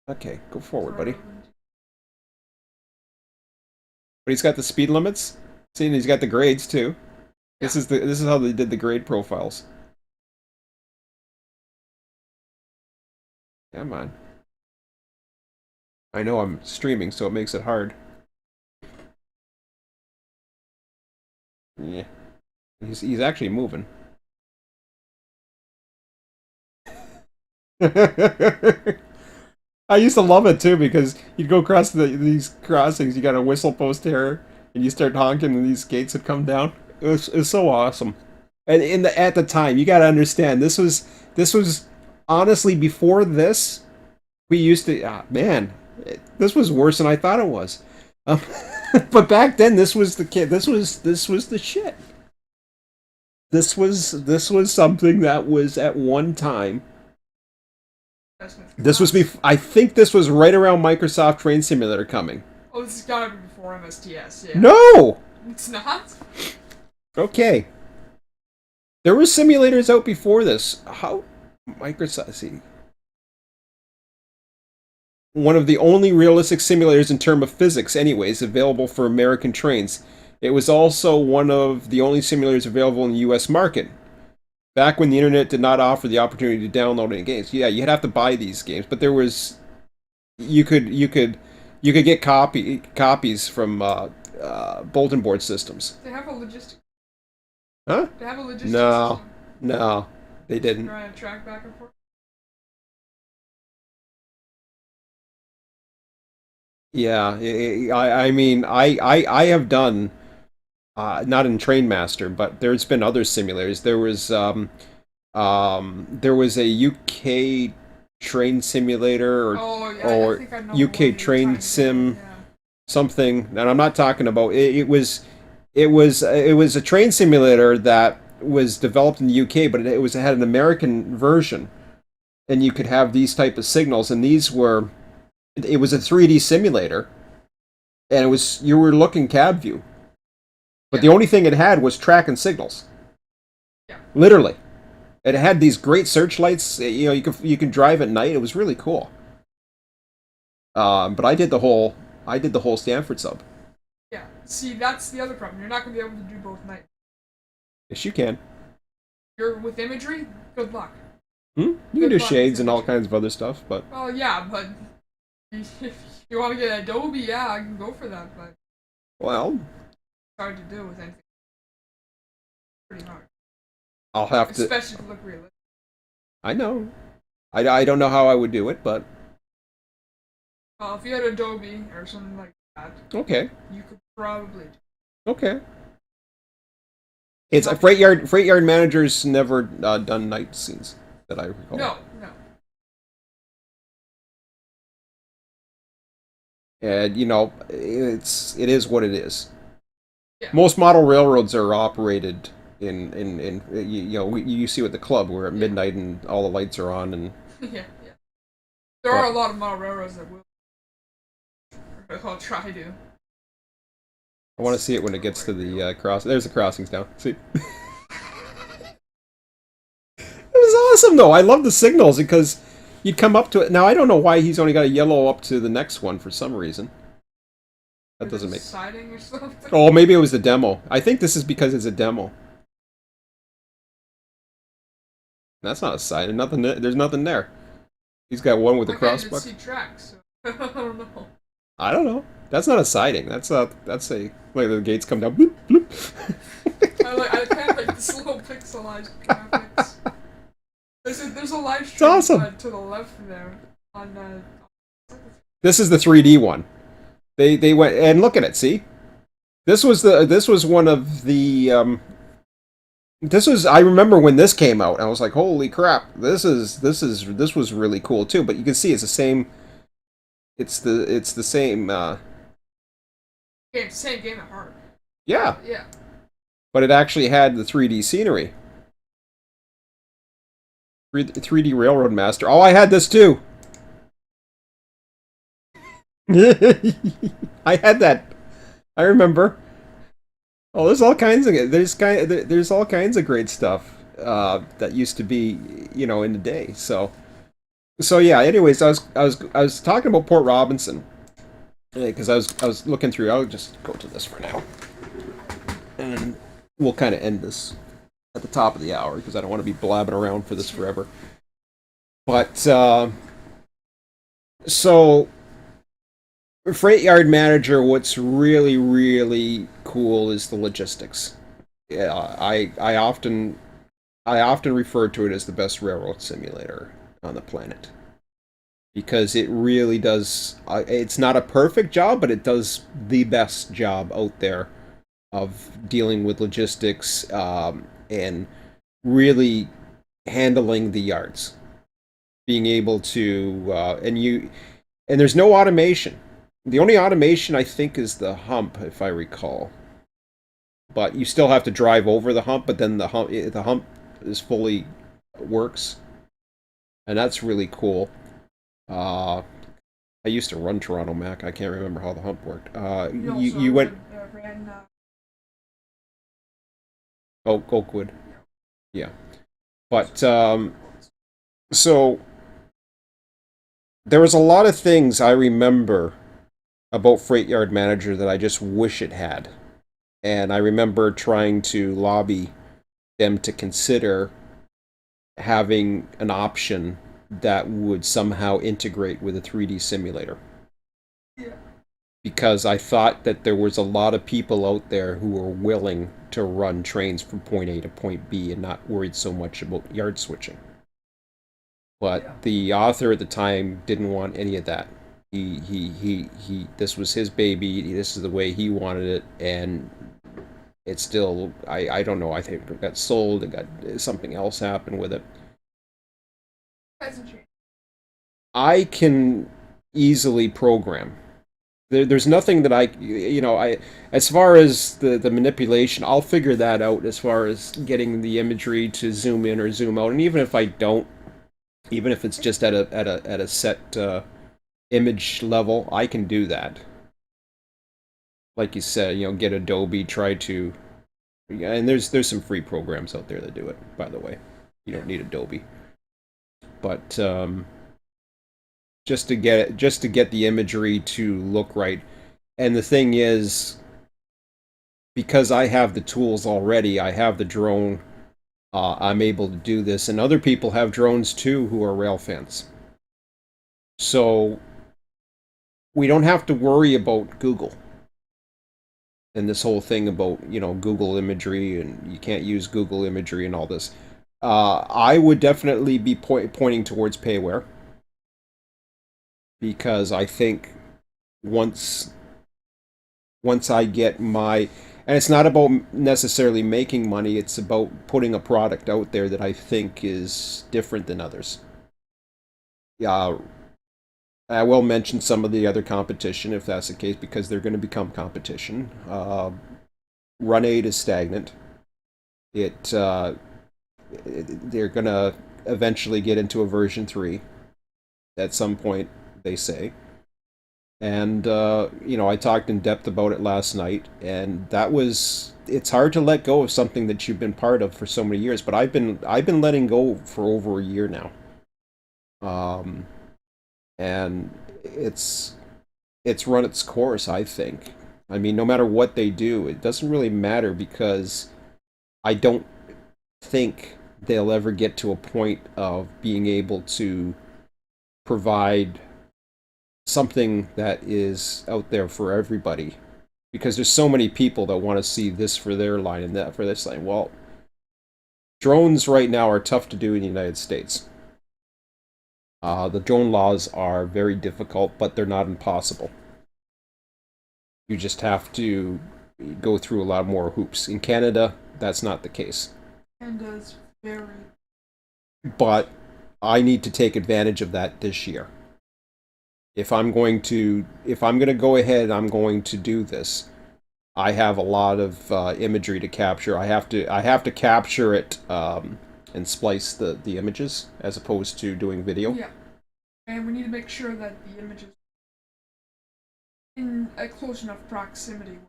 S1: Okay, go forward, buddy. But he's got the speed limits. See, and he's got the grades too.
S2: Yeah.
S1: This is how they did the grade profiles. Come on. I know I'm streaming, so it makes it hard. Yeah. He's actually moving. I used to love it too because you'd go across these crossings, you got a whistle post here, and you start honking, and these gates would come down. It was so awesome. And at the time, you got to understand, this was honestly before this. We used to, man, this was worse than I thought it was. Um, but back then, this was the kid. This was the shit. This was something that was at one time.
S2: That's my
S1: This was I think this was right around Microsoft Train Simulator coming.
S2: Oh, this has gotta be before MSTS, yeah.
S1: No.
S2: It's not?
S1: Okay. There were simulators out before this. How Microsoft see. One of the only realistic simulators in terms of physics, anyways, available for American trains. It was also one of the only simulators available in the U.S. market. Back when the internet did not offer the opportunity to download any games. Yeah, you'd have to buy these games, but there was you could get copies from bulletin board systems.
S2: They have a logistic.
S1: Huh?
S2: They have a logistic
S1: No,
S2: system.
S1: no, they didn't.
S2: Trying to track back and forth.
S1: Yeah, I mean, I have done, not in Train Master, but there's been other simulators. There was a UK train simulator
S2: Oh, yeah, I
S1: or
S2: think I know
S1: UK
S2: what you're
S1: train
S2: trying to
S1: sim
S2: do, yeah.
S1: something, and I'm not talking about it was a train simulator that was developed in the UK, but it had an American version, and you could have these type of signals, and it was a 3D simulator, and you were looking cab view, but the
S2: Yeah.
S1: only thing it had was track and signals.
S2: Yeah.
S1: Literally, it had these great searchlights. You can drive at night. It was really cool. But I did the whole Stanford sub.
S2: Yeah. See, that's the other problem. You're not gonna be able to do both nights.
S1: Yes, you can.
S2: You're with imagery. Good luck.
S1: You can
S2: Good
S1: do
S2: luck,
S1: shades and all
S2: imagery.
S1: kinds of other stuff, but
S2: Well, yeah, but if you want to get Adobe, yeah, I can go for that. But it's
S1: well,
S2: hard to do with anything. Pretty hard,
S1: I'll have to.
S2: especially to look realistic.
S1: I know. I don't know how I would do it, but
S2: Well, if you had Adobe or something like that,
S1: okay,
S2: you could probably.
S1: okay. It's a freight yard manager's never done night scenes that I recall.
S2: No, no.
S1: And it is what it is.
S2: Yeah.
S1: Most model railroads are operated in you see with the club where at
S2: Yeah.
S1: midnight and all the lights are on and
S2: Yeah, yeah. There are a lot of model railroads that will. Or they'll try to.
S1: I want to see it when it gets to the cross. There's the crossings down. See. It was awesome though. I love the signals because you'd come up to it. Now I don't know why he's only got a yellow up to the next one for some reason. That doesn't make.
S2: Siding or something.
S1: Oh, maybe it was the demo. I think this is because it's a demo. That's not a sign. Nothing. There's nothing there. He's got one with a
S2: I can't even
S1: crossbuck.
S2: see tracks, so I don't know.
S1: I don't know. That's not a siding. That's a. Like the gates come down. Bloop, bloop.
S2: I kind of like the slow pixelized graphics. There's a live
S1: It's
S2: stream
S1: awesome.
S2: to the left there on
S1: This is the 3D one. They went and look at it. See, this was one of the. This was I remember when this came out. I was like, holy crap! This was really cool too. But you can see it's the same. It's the same.
S2: same game at heart.
S1: Yeah,
S2: Yeah.
S1: but it actually had the 3D scenery. 3D Railroad Master. Oh, I had this too. I had that. I remember. Oh, there's all kinds of great stuff that used to be in the day. So yeah. Anyways, I was talking about Port Robinson because I was looking through. I'll just go to this for now, and we'll kind of end this at the top of the hour because I don't want to be blabbing around for this forever. But so freight yard manager, what's really really cool is the logistics. Yeah, I often refer to it as the best railroad simulator on the planet because it really does. It's not a perfect job, but it does the best job out there of dealing with logistics and really handling the yards. being able to and there's no automation. The only automation I think is the hump, if I recall. But you still have to drive over the hump, but then the hump is fully works, and that's really cool. Uh, I used to run Toronto Mac. I can't remember how the hump worked.
S2: We
S1: You
S2: also
S1: you went
S2: ran.
S1: Oakwood, yeah. But so there was a lot of things I remember about Freight Yard Manager that I just wish it had, and I remember trying to lobby them to consider having an option that would somehow integrate with a 3D simulator.
S2: Yeah.
S1: Because I thought that there was a lot of people out there who were willing to run trains from point A to point B and not worried so much about yard switching. But
S2: Yeah.
S1: the author at the time didn't want any of that. He this was his baby. This is the way he wanted it, and it's still, I don't know, I think it got sold, it got, something else happened with it.
S2: Hasn't changed.
S1: I can easily program. There's nothing that as far as the manipulation, I'll figure that out as far as getting the imagery to zoom in or zoom out. And even if I don't, even if it's just at a set image level, I can do that. Like you said, get Adobe, try to, yeah, and there's some free programs out there that do it, by the way. You don't need Adobe. But just to get the imagery to look right. And the thing is, because I have the tools already, I have the drone. I'm able to do this, and other people have drones too who are rail fans. So we don't have to worry about Google and this whole thing about Google imagery, and you can't use Google imagery and all this. I would definitely be pointing towards payware, because I think once once I get my, and it's not about necessarily making money, it's about putting a product out there that I think is different than others. Yeah, I will mention some of the other competition if that's the case, because they're going to become competition. Run 8 is stagnant. They're going to eventually get into a version 3 at some point, they say. And I talked in depth about it last night, and it's hard to let go of something that you've been part of for so many years, but I've been letting go for over a year now. Um, and it's run its course, I think. I mean, no matter what they do, it doesn't really matter, because I don't think they'll ever get to a point of being able to provide something that is out there for everybody, because there's so many people that want to see this for their line and that for this line. Well, drones right now are tough to do in the United States. The drone laws are very difficult, but they're not impossible. You just have to go through a lot more hoops. In Canada, that's not the case.
S2: And does very.
S1: But I need to take advantage of that this year. If I'm going to go ahead and I'm going to do this, I have a lot of imagery to capture. I have to capture it, and splice the images as opposed to doing video.
S2: Yeah. And we need to make sure that the images in a close enough proximity.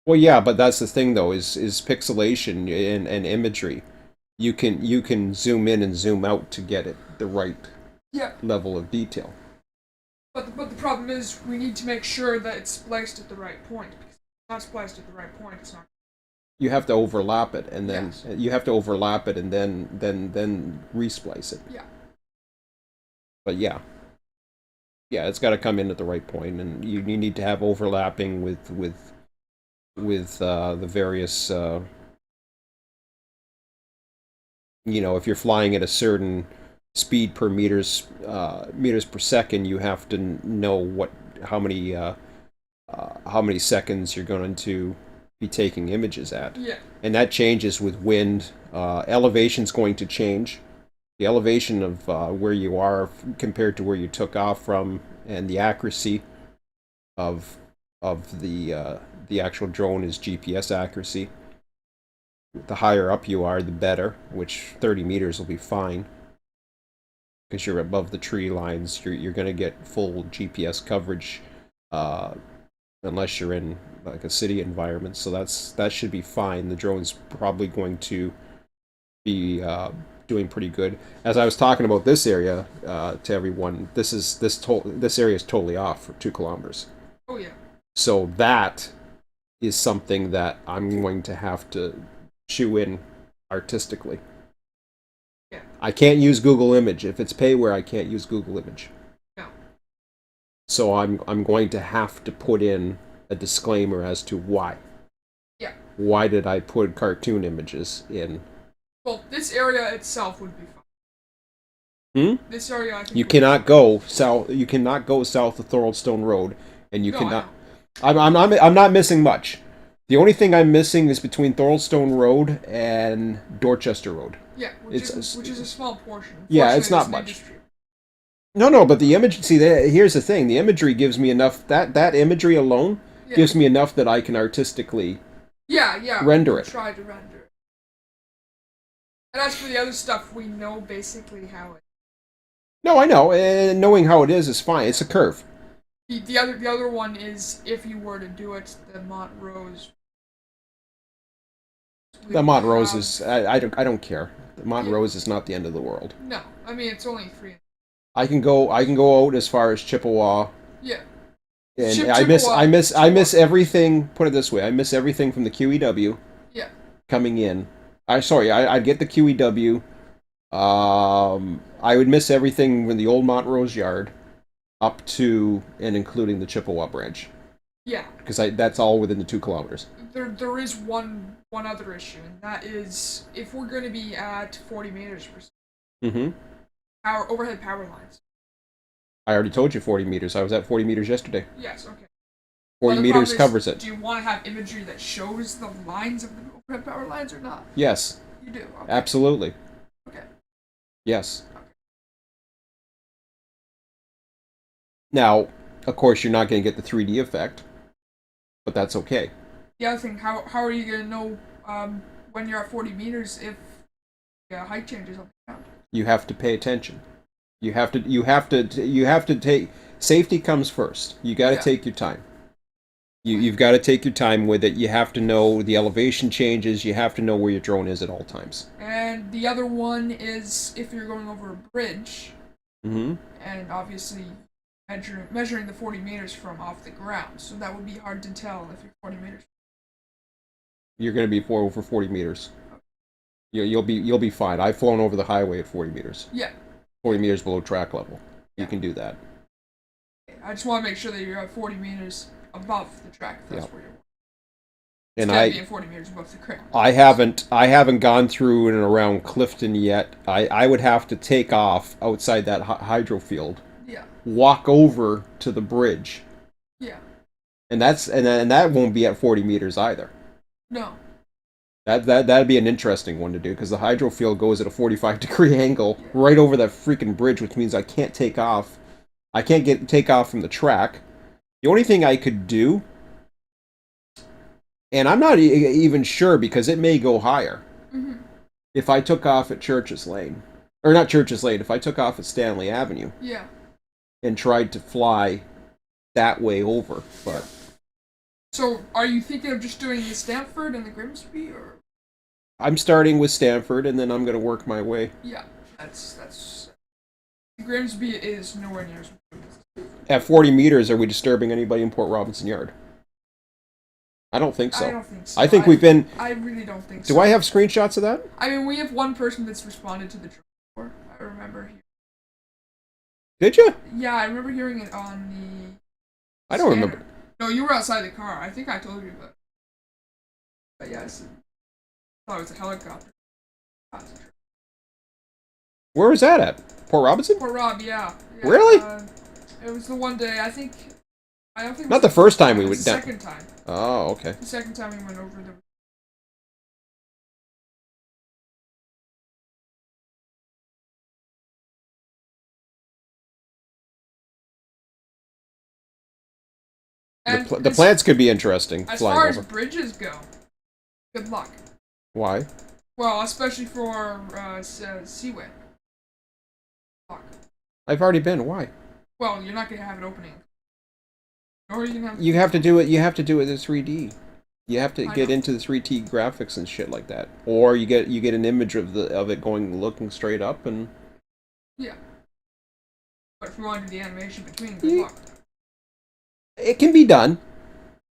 S1: Well, yeah, but that's the thing though, is pixelation and imagery. You can zoom in and zoom out to get it the right
S2: Yeah.
S1: level of detail.
S2: But the problem is we need to make sure that it's spliced at the right point. Because if it's not spliced at the right point, it's not.
S1: You have to overlap it, and then
S2: Yes.
S1: you have to overlap it, and then resplice it.
S2: Yeah.
S1: But yeah, it's got to come in at the right point, and you need to have overlapping with the various. If you're flying at a certain speed per meters per second, you have to know how many seconds you're going to be taking images at,
S2: Yeah.
S1: and that changes with wind. Elevation's going to change. the elevation of where you are compared to where you took off from, and the accuracy of the actual drone is GPS accuracy. The higher up you are, the better. Which 30 meters will be fine because you're above the tree lines. You're going to get full GPS coverage, unless you're in like a city environment. So that should be fine. The drone's probably going to be doing pretty good. As I was talking about this area to everyone, this area is totally off for 2 kilometers.
S2: Oh yeah.
S1: So that is something that I'm going to have to chew in artistically.
S2: Yeah.
S1: I can't use Google Image. If it's payware, I can't use Google Image.
S2: No.
S1: So I'm going to have to put in a disclaimer as to why.
S2: Yeah.
S1: Why did I put cartoon images in?
S2: Well, this area itself would be
S1: Hmm?
S2: fine. This area, I think.
S1: You cannot go south. You cannot go south of Thoroldstone Road, and you
S2: No,
S1: cannot. I'm not missing much. The only thing I'm missing is between Thoroldstone Road and Dorchester Road.
S2: Yeah, which is a small portion.
S1: Yeah, it's not much. No, but the image. See, here's the thing: the imagery gives me enough. That imagery alone gives me enough that I can artistically.
S2: Render it. Try to render it. And as for the other stuff, we know basically how it.
S1: No, I know, and knowing how it is fine. It's a curve.
S2: The other one is if you were to do it, the Montrose.
S1: The Montrose is I don't care. The Montrose is not the end of the world.
S2: No, I mean it's only 3.
S1: I can go out as far as Chippewa.
S2: Yeah.
S1: And I miss everything. Put it this way, I miss everything from the QEW.
S2: Yeah.
S1: Coming in. I'd get the QEW. I would miss everything from the old Montrose Yard up to and including the Chippewa branch.
S2: Yeah.
S1: Because that's all within the 2 kilometers.
S2: There is one other issue, and that is if we're going to be at 40 meters per second. Our overhead power lines.
S1: I already told you 40 meters. I was at 40 meters yesterday.
S2: Yes, okay.
S1: 40 meters covers it.
S2: Do you want to have imagery that shows the lines of the overhead power lines or not?
S1: Yes.
S2: You do? Okay.
S1: Absolutely.
S2: Okay.
S1: Yes. Okay. Now, of course, you're not going to get the 3D effect, but that's okay.
S2: The other thing, how are you going to know when you're at 40 meters if height changes on the ground?
S1: You have to pay attention. You have to take safety comes first. You got to take your time. You've got to take your time with it. You have to know the elevation changes. You have to know where your drone is at all times.
S2: And the other one is if you're going over a bridge.
S1: Mm-hmm.
S2: And obviously measuring the 40 meters from off the ground, so that would be hard to tell if you're 40 meters.
S1: You're going to be over 40 meters. You'll be fine. I've flown over the highway at 40 meters.
S2: Yeah.
S1: 40 meters below track level. You can do that.
S2: I just want to make sure that you're at 40 meters above the track. If that's where you're.
S1: And
S2: being 40 meters above the ground.
S1: I haven't gone through and around Clifton yet. I would have to take off outside that hydro field.
S2: Yeah.
S1: Walk over to the bridge.
S2: Yeah.
S1: And that won't be at 40 meters either.
S2: No.
S1: That'd be an interesting one to do because the hydro field goes at a 45-degree angle right over that freaking bridge, which means I can't take off. I can't take off from the track. The only thing I could do, and I'm not even sure because it may go higher, if I took off at Churches Lane, or not Churches Lane, if I took off at Stanley Avenue, and tried to fly that way over, but.
S2: So, are you thinking of just doing the Stamford and the Grimsby, or?
S1: I'm starting with Stamford, and then I'm going to work my way.
S2: Yeah, that's. Grimsby is nowhere near as.
S1: At 40 meters, are we disturbing anybody in Port Robinson Yard? I don't think so.
S2: I don't think so.
S1: I think we've been.
S2: I really don't think so.
S1: Do I have screenshots of that?
S2: I mean, we have one person that's responded to the drone. I remember.
S1: Did you?
S2: Yeah, I remember hearing it on the.
S1: I don't remember.
S2: No, you were outside the car. I think I told you that. But yes, I thought it was a helicopter.
S1: Where was that at? Port Robinson?
S2: Port Rob, yeah.
S1: Really?
S2: It was the one day. I don't think. It was
S1: not the first time we went
S2: down.
S1: down.
S2: Second time.
S1: Oh, okay.
S2: The second time we went over the. And
S1: The plants could be interesting.
S2: as
S1: Flying
S2: far
S1: over.
S2: as bridges go, good luck.
S1: Why?
S2: Well, especially for Seaway. Luck.
S1: I've already been. Why?
S2: Well, you're not gonna have it opening. Or you can have.
S1: You have to do it. You have to do it in 3D. You have to
S2: I
S1: get
S2: know.
S1: into the 3D graphics and shit like that, or you get an image of it going looking straight up, and
S2: Yeah. But if you want to do the animation between, good luck.
S1: it can be done.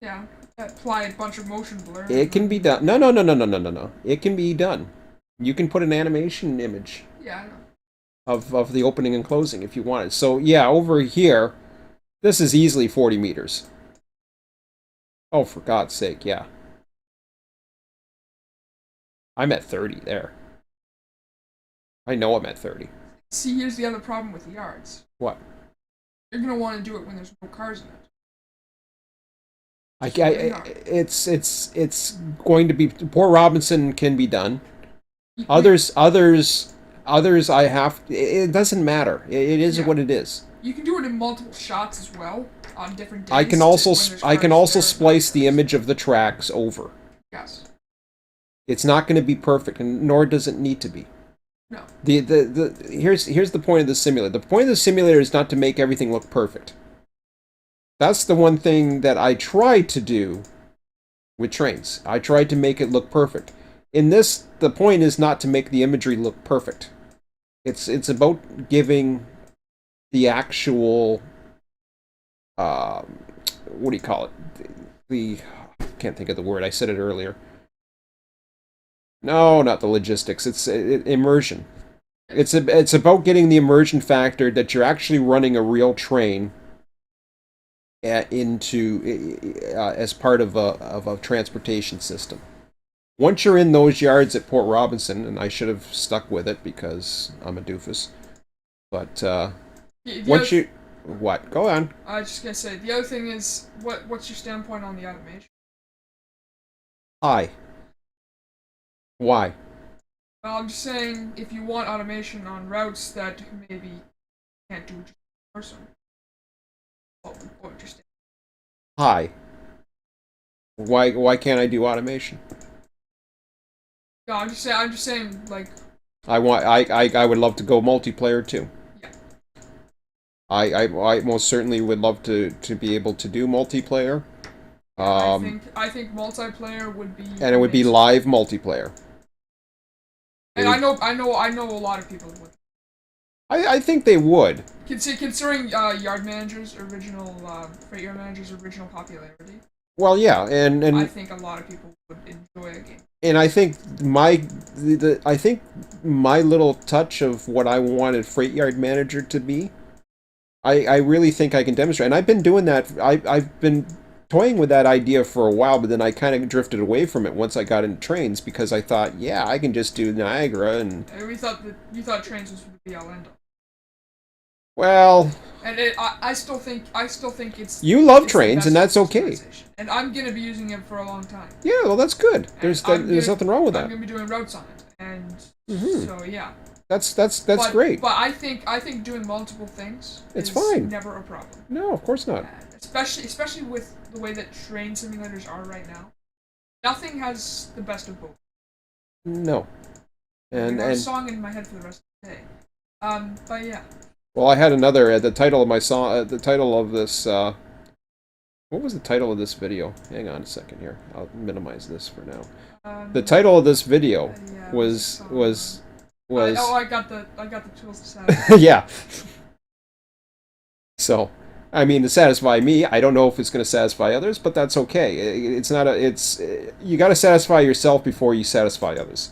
S2: Yeah. Apply a bunch of motion blur.
S1: It can be done. No, no, no, no, no, no, no, no. It can be done. You can put an animation image
S2: Yeah, I know.
S1: of the opening and closing if you wanted. So yeah, over here, this is easily 40 meters. Oh, for God's sake, yeah. I'm at 30 there. I know I'm at 30.
S2: See, here's the other problem with yards.
S1: What?
S2: You're gonna want to do it when there's no cars in it.
S1: It's going to be Port Robinson can be done.
S2: You-
S1: Others I have. It doesn't matter. It is
S2: Yeah.
S1: what it is.
S2: You can do it in multiple shots as well on different days.
S1: I can
S2: to-
S1: also
S2: when there's
S1: I can
S2: cars
S1: also
S2: there and
S1: splice
S2: not
S1: the
S2: cars.
S1: image of the tracks over.
S2: Yes.
S1: It's not going to be perfect, and nor does it need to be.
S2: No.
S1: Here's the point of the simulator. The point of the simulator is not to make everything look perfect. That's the one thing that I tried to do with trains. I tried to make it look perfect. In this, the point is not to make the imagery look perfect. It's about giving the actual what do you call it? The I can't think of the word. I said it earlier. No, not the logistics. It's immersion. It's about getting the immersion factor that you're actually running a real train as part of a transportation system. Once you're in those yards at Port Robinson, and I should have stuck with it because I'm a doofus, but once you what? Go on.
S2: I was just gonna say the other thing is what's your standpoint on the automation?
S1: Hi. Why?
S2: Well, I'm just saying if you want automation on routes that maybe can't do just a person. What would your stand?
S1: Hi. Why can't I do automation?
S2: No, I'm just saying like
S1: I would love to go multiplayer too.
S2: Yeah.
S1: I most certainly would love to be able to do multiplayer.
S2: I think multiplayer would be
S1: And it would be
S2: amazing.
S1: live multiplayer.
S2: And I know a lot of people would.
S1: I think they would.
S2: Considering Yard Manager's original Freight Yard Manager's original popularity,
S1: Well, yeah,
S2: I
S1: and
S2: think a lot of people would enjoy a game.
S1: I think I think my little touch of what I wanted Freight Yard Manager to be, I really think I can demonstrate. And I've been doing that. I've been toying with that idea for a while, but then I kind of drifted away from it once I got into trains because I thought, yeah, I can just do Niagara and
S2: And we thought that you thought trains was the be all end all.
S1: well,
S2: And I still think it's.
S1: you love
S2: it's the
S1: trains,
S2: best
S1: and that's okay.
S2: visualization. And I'm gonna be using it for a long time.
S1: Yeah, well, that's good.
S2: And
S1: There's
S2: I'm
S1: there's
S2: gonna-
S1: nothing wrong with
S2: I'm
S1: that.
S2: gonna be doing routes on it, and
S1: Mhm.
S2: so yeah.
S1: That's
S2: But-
S1: great.
S2: But I think doing multiple things
S1: It's
S2: is
S1: fine.
S2: never a problem.
S1: No, of course not.
S2: And especially with the way that train simulators are right now. Nothing has the best of both.
S1: No.
S2: I
S1: And
S2: have a song in my head for the rest of the day. But yeah.
S1: well, I had another the title of my song. The title of this. What was the title of this video? Hang on a second here. I'll minimize this for now. The title of this video
S2: yeah,
S1: was
S2: I got the tools to satisfy.
S1: yeah. So, I mean, to satisfy me, I don't know if it's going to satisfy others, but that's okay. It's not a. It's you got to satisfy yourself before you satisfy others,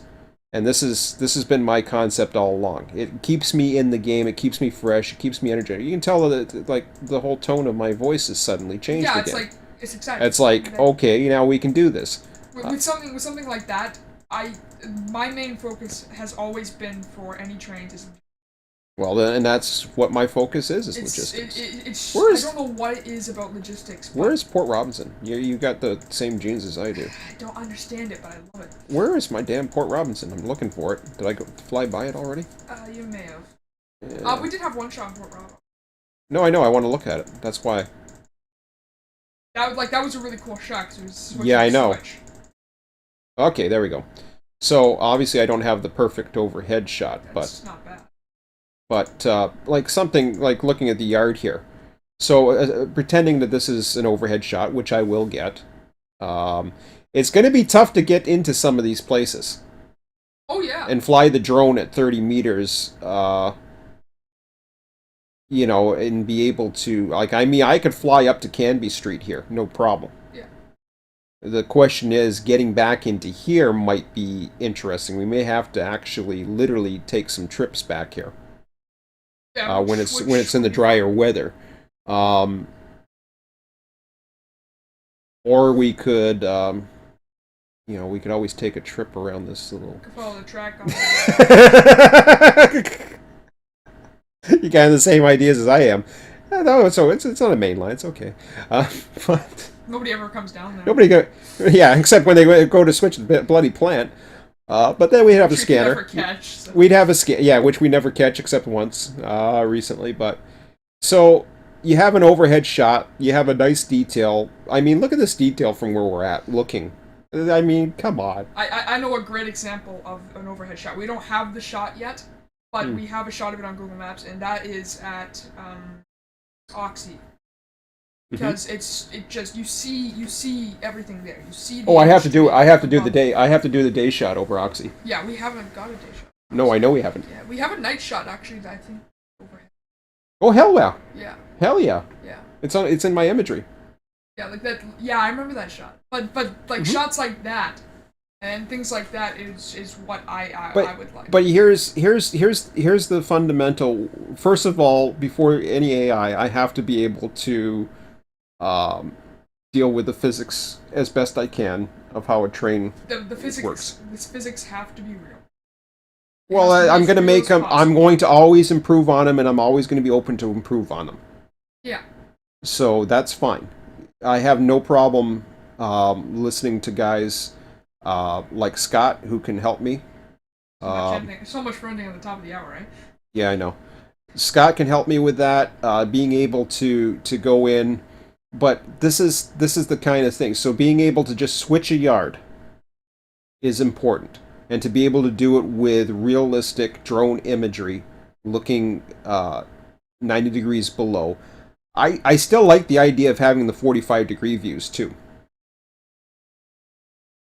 S1: and this has been my concept all along. It keeps me in the game. It keeps me fresh. It keeps me energetic. You can tell that like the whole tone of my voice has suddenly changed
S2: Yeah, it's
S1: again.
S2: like it's exciting.
S1: It's like okay, now we can do this.
S2: With something like that, my main focus has always been for any trains is
S1: Well, then, and that's what my focus is logistics.
S2: It's
S1: Where's-
S2: I don't know what it is about logistics. But
S1: Where is Port Robinson? You got the same genes as I do.
S2: I don't understand it, but I love it.
S1: Where is my damn Port Robinson? I'm looking for it. Did I fly by it already?
S2: You may have.
S1: Yeah.
S2: We did have one shot in Port Royal.
S1: No, I know. I want to look at it. That's why.
S2: that was a really cool shot 'cause it was switch
S1: Yeah, I
S2: and
S1: know.
S2: switch.
S1: Okay, there we go. So obviously I don't have the perfect overhead shot,
S2: That's not bad.
S1: but like something like looking at the yard here. So pretending that this is an overhead shot, which I will get, it's going to be tough to get into some of these places
S2: Oh yeah.
S1: and fly the drone at 30 meters. You know, and be able to, like, I mean, I could fly up to Canby Street here, no problem.
S2: Yeah.
S1: The question is, getting back into here might be interesting. We may have to actually literally take some trips back here
S2: Yeah,
S1: when it's in the drier weather. Or we could, you know, we could always take a trip around this little.
S2: could follow the track on
S1: You got the same ideas as I am. No, so it's on a main line. It's okay. But
S2: Nobody ever comes down there.
S1: nobody go. Yeah, except when they go to switch the bloody plant. But then we'd have a
S2: Which we can
S1: scanner.
S2: never catch, so.
S1: We'd have a scan. Yeah, which we never catch except once recently. But so you have an overhead shot. You have a nice detail. I mean, look at this detail from where we're at. Looking. I mean, come on.
S2: I know a great example of an overhead shot. We don't have the shot yet, but we have a shot of it on Google Maps, and that is at Oxy. Because it just you see everything there. You see.
S1: Oh, I have to do
S2: the
S1: the day shot over Oxy.
S2: Yeah, we haven't got a day shot.
S1: No, I know we haven't.
S2: Yeah, we have a night shot actually. I think overhead.
S1: Oh hell yeah,
S2: Yeah,
S1: hell yeah!
S2: yeah,
S1: It's in my imagery.
S2: yeah. Like that. Yeah, I remember that shot. But like shots like that and things like that is what I would like.
S1: But here's the fundamental. First of all, before any AI, I have to be able to deal with the physics as best I can of how a train
S2: the physics
S1: works.
S2: This physics have to be real.
S1: Well,
S2: has to be
S1: I'm
S2: as
S1: going to
S2: real
S1: make
S2: as
S1: them. I'm
S2: possible.
S1: going to always improve on them, and I'm always going to be open to improve on them.
S2: Yeah.
S1: So that's fine. I have no problem listening to guys like Scott who can help me.
S2: So much for ending at the top of the hour, right?
S1: Yeah, I know. Scott can help me with that. Being able to go in, but this is the kind of thing. So being able to just switch a yard is important, and to be able to do it with realistic drone imagery, looking 90 degrees below. I still like the idea of having the 45-degree views too.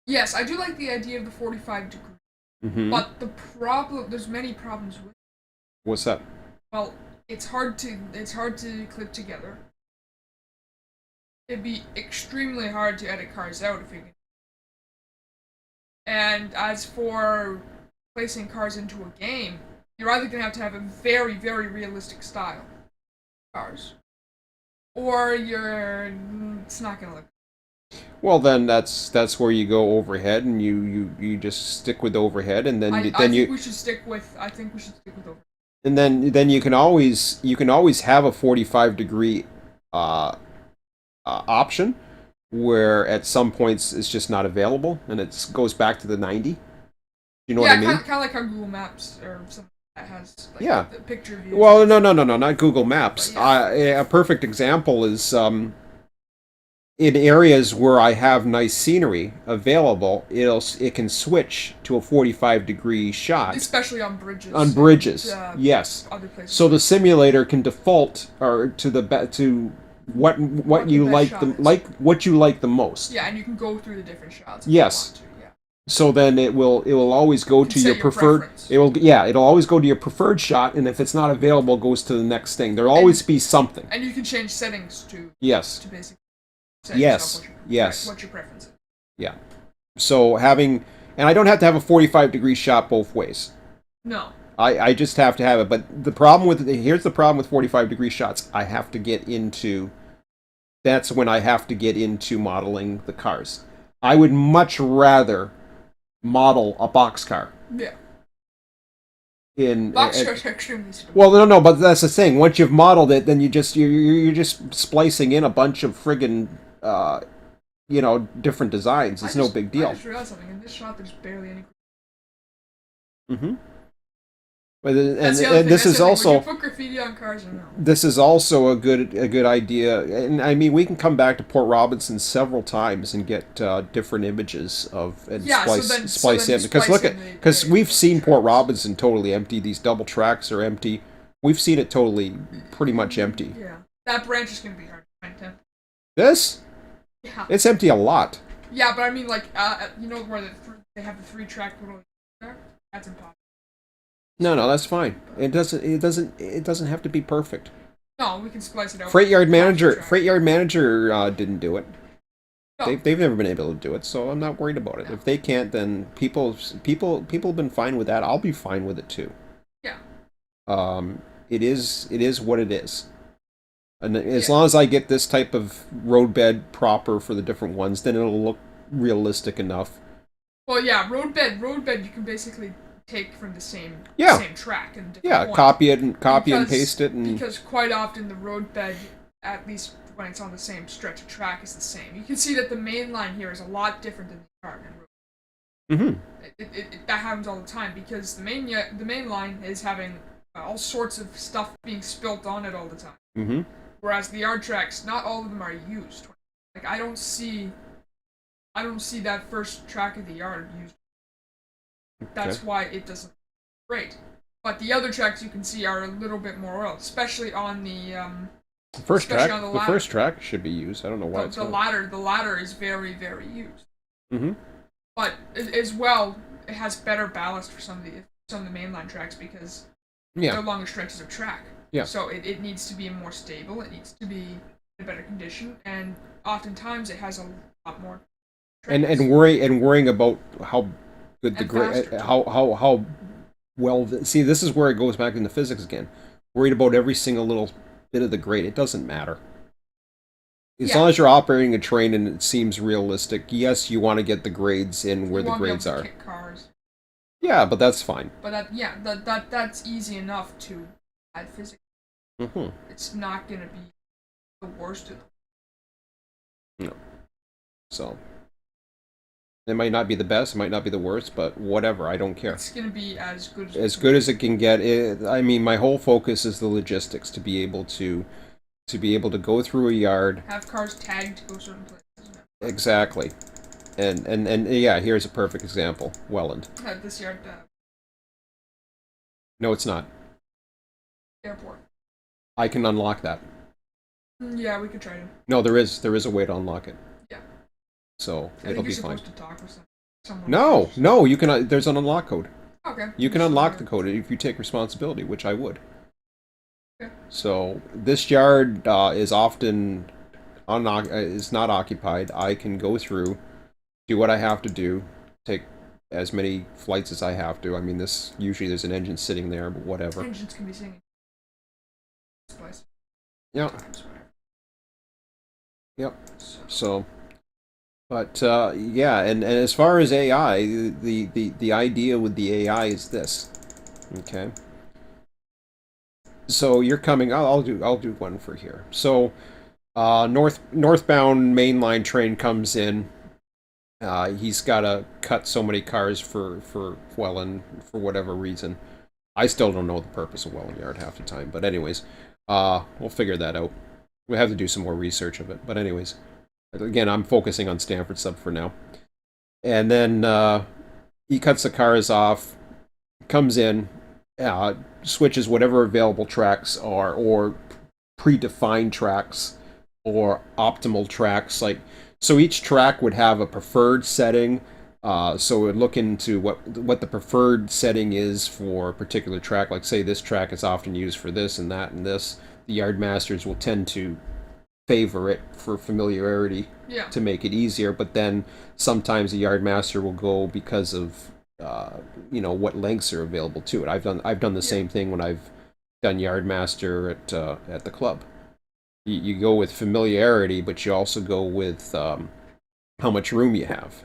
S2: Yes, I do like the idea of the 45 degree.
S1: Mm-hmm.
S2: But there's many problems with it.
S1: What's that?
S2: Well, it's hard to clip together. It'd be extremely hard to edit cars out if you can. And as for placing cars into a game, you're either gonna have to have a very, very realistic style cars, or it's not gonna look.
S1: Well, then that's where you go overhead, and you just stick with overhead, and then
S2: I
S1: then
S2: think
S1: you
S2: we should stick with. I think we should stick with over.
S1: and then you can always have a 45-degree option, where at some points it's just not available, and it goes back to the 90. You know what I mean?
S2: Kind of like on Google Maps or something that has like,
S1: Yeah.
S2: the picture view.
S1: Well, no, not Google Maps.
S2: But yeah.
S1: A perfect example is in areas where I have nice scenery available, it can switch to a 45-degree shot.
S2: Especially on bridges.
S1: On bridges,
S2: And,
S1: yes.
S2: Other places.
S1: So the simulator can default or to what you
S2: the
S1: like
S2: best
S1: the
S2: shot is.
S1: like what you like the most.
S2: Yeah, and you can go through the different shots. If
S1: Yes.
S2: You want to, yeah.
S1: So then it will always go
S2: can
S1: to
S2: set
S1: your
S2: your
S1: preferred.
S2: preference.
S1: It'll always go to your preferred shot, and if it's not available, it goes to the next thing. There'll always be something.
S2: And you can change settings to
S1: Yes.
S2: basically set
S1: Yes.
S2: yourself
S1: Yes.
S2: what your preference is.
S1: Yeah. So and I don't have to have a 45-degree shot both ways.
S2: No.
S1: I just have to have it. But here's the problem with 45-degree shots. I have to get into. That's when I have to get into modeling the cars. I would much rather model a boxcar.
S2: Yeah.
S1: In
S2: Boxcars are extremely suitable.
S1: Well, no, but that's the thing. Once you've modeled it, then you're just splicing in a bunch of friggin' different designs. It's no big deal.
S2: I just realized something. In this shot, there's barely any.
S1: Mm-hmm.
S2: That's the other thing.
S1: this
S2: That's
S1: is
S2: the other thing. Would
S1: also
S2: you put graffiti on cars or no?
S1: this is also a good idea, and I mean we can come back to Port Robinson several times and get different images of and
S2: Yeah, so
S1: splice
S2: then-
S1: splice
S2: so then
S1: in because
S2: splice
S1: look
S2: in
S1: at
S2: the
S1: because we've seen Port
S2: tracks.
S1: Robinson totally empty. These double tracks are empty. We've seen it totally pretty much empty.
S2: Yeah, that branch is gonna be hard to find.
S1: This
S2: Yeah,
S1: it's empty a lot.
S2: yeah, but I mean, like, you know where they have the 3-track little there? That's impossible.
S1: No, that's fine. It doesn't have to be perfect.
S2: No, we can splice it out.
S1: Freight yard manager
S2: Track.
S1: didn't do it.
S2: No.
S1: They've never been able to do it, so I'm not worried about it.
S2: No.
S1: If they can't, then people have been fine with that. I'll be fine with it too.
S2: Yeah.
S1: It is what it is. And as
S2: Yeah.
S1: long as I get this type of roadbed proper for the different ones, then it'll look realistic enough.
S2: Well, yeah, roadbed. You can basically take from the same
S1: Yeah.
S2: same track and different
S1: Yeah,
S2: points.
S1: copy and
S2: Because-
S1: paste it, and
S2: Because quite often the roadbed, at least when it's on the same stretch of track, is the same. You can see that the main line here is a lot different than the Cartman road. That happens all the time because the main line is having all sorts of stuff being spilt on it all the time. Whereas the yard tracks, not all of them are used. Like I don't see that first track of the yard used. That's why it doesn't look great. But the other tracks you can see are a little bit more oil, especially on the
S1: first
S2: especially
S1: track.
S2: on the
S1: The
S2: ladder.
S1: first track should be used. I don't know why it's
S2: the
S1: not.
S2: ladder. The ladder is very very used.
S1: Mhm.
S2: But as well, it has better ballast for some of the mainline tracks because
S1: Yeah.
S2: they're longer stretches of track.
S1: Yeah.
S2: So it needs to be more stable. It needs to be in a better condition, and oftentimes it has a lot more.
S1: and
S2: tracks.
S1: worrying about how good the
S2: And
S1: grade,
S2: faster, too.
S1: how well. See, this is where it goes back into physics again. Worried about every single little bit of the grade. It doesn't matter. As
S2: Yeah.
S1: long as you're operating a train and it seems realistic, yes, you want to get the grades in where
S2: You
S1: the
S2: won't be able
S1: grades
S2: to
S1: are.
S2: kick cars,
S1: Yeah, but that's fine.
S2: but that's easy enough to add physics.
S1: hmm
S2: It's not gonna be the worst of them.
S1: So it might not be the best, it might not be the worst, but whatever. I don't care.
S2: It's gonna be as good
S1: As it can get. I mean, my whole focus is the logistics to be able to go through a yard.
S2: Have cars tagged to go certain places.
S1: Exactly. And yeah, here's a perfect example. Welland.
S2: This yard
S1: No, it's not.
S2: airport.
S1: I can unlock that.
S2: Yeah, we could try to.
S1: No, there is a way to unlock it.
S2: Yeah.
S1: So
S2: I
S1: it'll
S2: think
S1: be
S2: you're
S1: fine.
S2: supposed to talk with someone.
S1: No, you can. There's an unlock code.
S2: Okay.
S1: You can unlock the code if you take responsibility, which I would.
S2: Okay.
S1: So this yard is often is not occupied. I can go through, do what I have to do, take as many flights as I have to. I mean, usually there's an engine sitting there, but whatever.
S2: Engines can be singing. This place.
S1: Yeah.
S2: Times, whatever.
S1: Yep.
S2: So,
S1: So, but yeah, and as far as AI, the idea with the AI is this. Okay. So you're coming. I'll do one for here. So, northbound mainline train comes in. He's got to cut so many cars for Welland for whatever reason. I still don't know the purpose of Welland Yard half the time. But anyways, we'll figure that out. We have to do some more research of it. But anyways, again, I'm focusing on Stanford Sub for now. And then he cuts the cars off, comes in, switches whatever available tracks are, or predefined tracks, or optimal tracks. Like, so each track would have a preferred setting. So it would look into what the preferred setting is for a particular track. Like, say this track is often used for this and that and this. The yard masters will tend to favor it for familiarity
S2: yeah.
S1: to make it easier. But then sometimes the yard master will go because of what lengths are available to it. I've done the same thing when I've done yard master at the club. You go with familiarity, but you also go with how much room you have.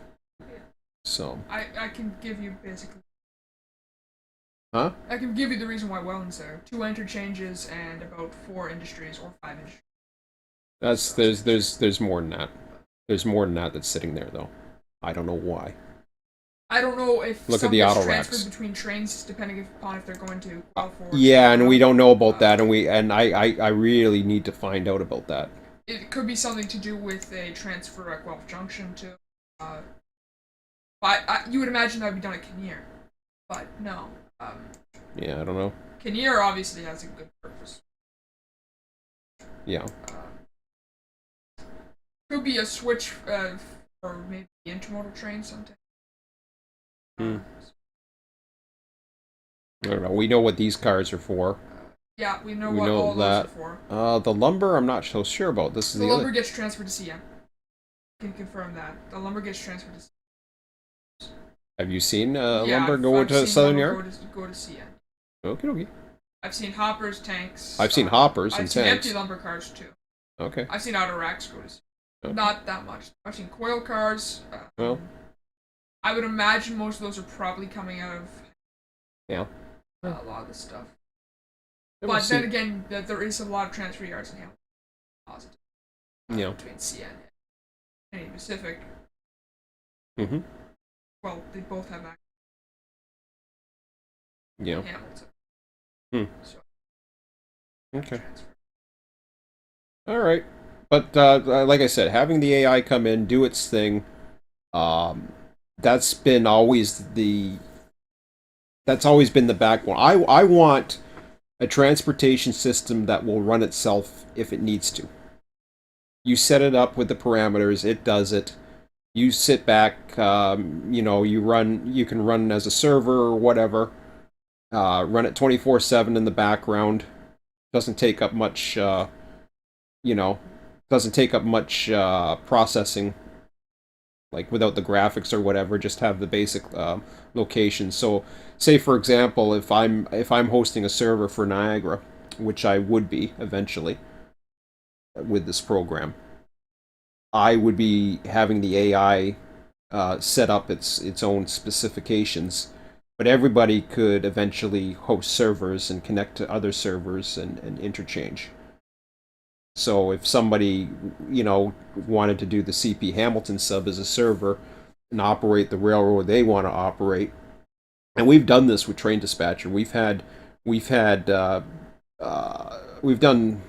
S1: So.
S2: I can give you basically.
S1: Huh?
S2: I can give you the reason why Welland's there. 2 interchanges and about 4 industries or 5 industries.
S1: There's more than that. There's more than that that's sitting there though. I don't know why.
S2: I don't know if
S1: Look at
S2: some
S1: the
S2: gets
S1: auto
S2: transferred
S1: racks.
S2: between trains depending upon if they're going to Guelph or
S1: Yeah, and we don't know about
S2: Uh,
S1: that, and I really need to find out about that.
S2: It could be something to do with a transfer at Guelph Junction to. But you would imagine that would be done at Kinnear, but no.
S1: Yeah, I don't know.
S2: Kinnear obviously has a good purpose.
S1: Yeah.
S2: Could be a switch for maybe intermodal trains sometime.
S1: I don't know. We know what these cars are for.
S2: Yeah, we know
S1: We
S2: what
S1: know
S2: all
S1: that.
S2: those are for.
S1: The lumber, I'm not so sure about. This is
S2: The
S1: the
S2: lumber
S1: other.
S2: gets transferred to CN. Can confirm that. The lumber gets transferred to CN.
S1: Have you seen
S2: Yeah,
S1: lumber
S2: I've
S1: go to
S2: seen
S1: Southern
S2: lumber
S1: Yard?
S2: go to CN.
S1: Okay, okay.
S2: I've seen hoppers, tanks.
S1: I've seen hoppers
S2: I've
S1: and
S2: seen
S1: tanks.
S2: empty lumber cars too.
S1: Okay.
S2: I've seen auto racks go to CN.
S1: Okay.
S2: Not that much. I've seen coil cars.
S1: Well.
S2: I would imagine most of those are probably coming out of
S1: Yeah.
S2: a lot of this stuff.
S1: Yeah, we'll
S2: But then
S1: see.
S2: again, there is a lot of transfer yards in Hamilton. Positive.
S1: Yeah.
S2: Between CN and Union Pacific.
S1: Mm-hmm.
S2: Well, they both have access
S1: Yeah.
S2: to Hamilton. So,
S1: Okay.
S2: transfer.
S1: All right. But like I said, having the AI come in, do its thing, that's been always that's always been the backbone. I want a transportation system that will run itself if it needs to. You set it up with the parameters, it does it. You sit back, you can run as a server or whatever. Run it 24/7 in the background. Doesn't take up much, doesn't take up much processing, like without the graphics or whatever. Just have the basic location. So, say for example, if I'm hosting a server for Niagara, which I would be eventually with this program, I would be having the AI set up its own specifications, but everybody could eventually host servers and connect to other servers and interchange. So if somebody, wanted to do the CP Hamilton sub as a server and operate the railroad they want to operate, and we've done this with Train Dispatcher. We've done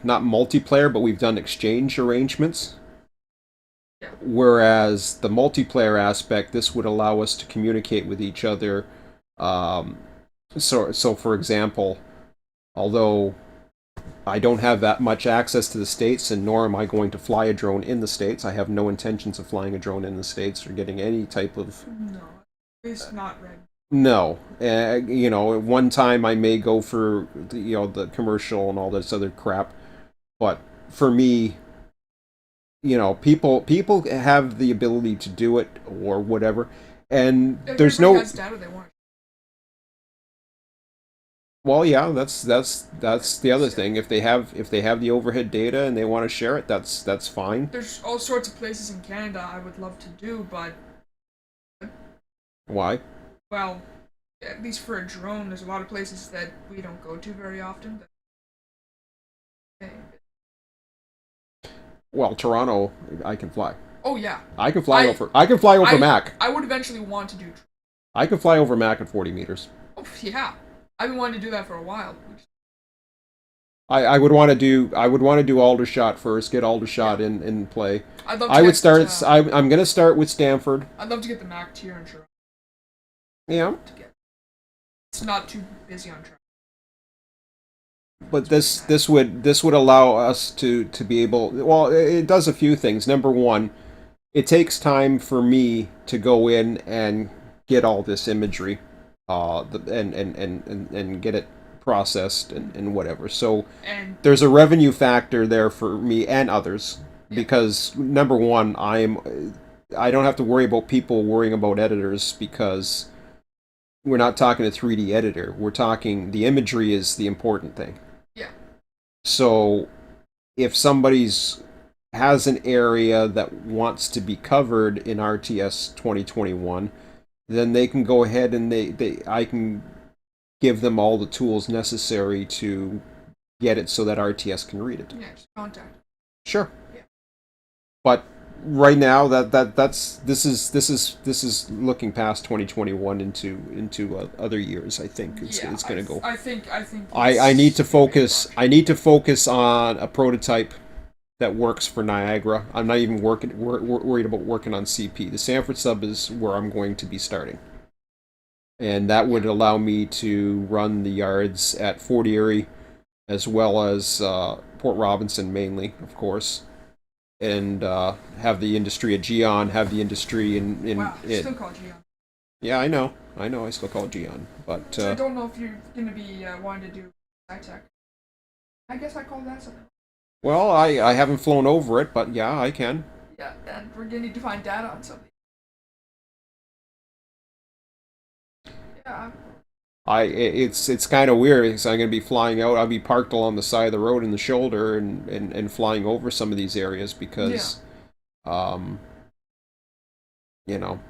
S1: not multiplayer, but we've done exchange arrangements. Whereas the multiplayer aspect, this would allow us to communicate with each other. So for example, although I don't have that much access to the States, and nor am I going to fly a drone in the States. I have no intentions of flying a drone in the States or getting any type of...
S2: No, it's not red.
S1: No. At one time I may go for the commercial and all this other crap. But for me, people have the ability to do it or whatever. And there's
S2: Everybody
S1: no...
S2: has data they want.
S1: Well, yeah, that's the other thing. If they have the overhead data and they want to share it, that's fine.
S2: There's all sorts of places in Canada I would love to do, but
S1: Why?
S2: well, at least for a drone, there's a lot of places that we don't go to very often.
S1: Well, Toronto, I can fly.
S2: Oh yeah,
S1: I can fly over Mac.
S2: I would eventually want to do.
S1: I can fly over Mac at 40 meters.
S2: Oh yeah, I've been wanting to do that for a while.
S1: I would want to do Aldershot first. Get Aldershot in play.
S2: I'd love to
S1: I would
S2: get,
S1: start. I'm gonna start with Stamford.
S2: I'd love to get the Mac tier in Toronto.
S1: Yeah.
S2: It's not too busy on track.
S1: But this would allow us to be able. Well, it does a few things. Number one, it takes time for me to go in and get all this imagery, and get it processed and whatever. So
S2: And
S1: there's a revenue factor there for me and others because number one, I don't have to worry about people worrying about editors because we're not talking a 3D editor. We're talking the imagery is the important thing.
S2: Yeah.
S1: So if somebody's has an area that wants to be covered in RTS 2021, then they can go ahead and I can give them all the tools necessary to get it so that RTS can read it.
S2: yeah, just contact.
S1: Sure.
S2: Yeah.
S1: But right now this is looking past 2021 into other years. I think
S2: Yeah,
S1: it's going to go.
S2: I think
S1: I need to
S2: it's gonna be a
S1: focus.
S2: rush.
S1: I need to focus on a prototype that works for Niagara. I'm not even worried about working on CP. The Sanford sub is where I'm going to be starting, and that would allow me to run the yards at Fort Erie, as well as Port Robinson mainly, of course, and have the industry at Geon, have the industry
S2: Wow,
S1: in
S2: still called Gion.
S1: yeah, I know, I still call it Geon, but
S2: I don't know if you're gonna be wanting to do SciTech. I guess I call that something.
S1: well, I haven't flown over it, but yeah, I can.
S2: Yeah, and we're gonna need to find data on something. Yeah,
S1: It's kind of weird because I'm going to be flying out. I'll be parked along the side of the road in the shoulder and flying over some of these areas
S2: yeah.
S1: because, um, you know,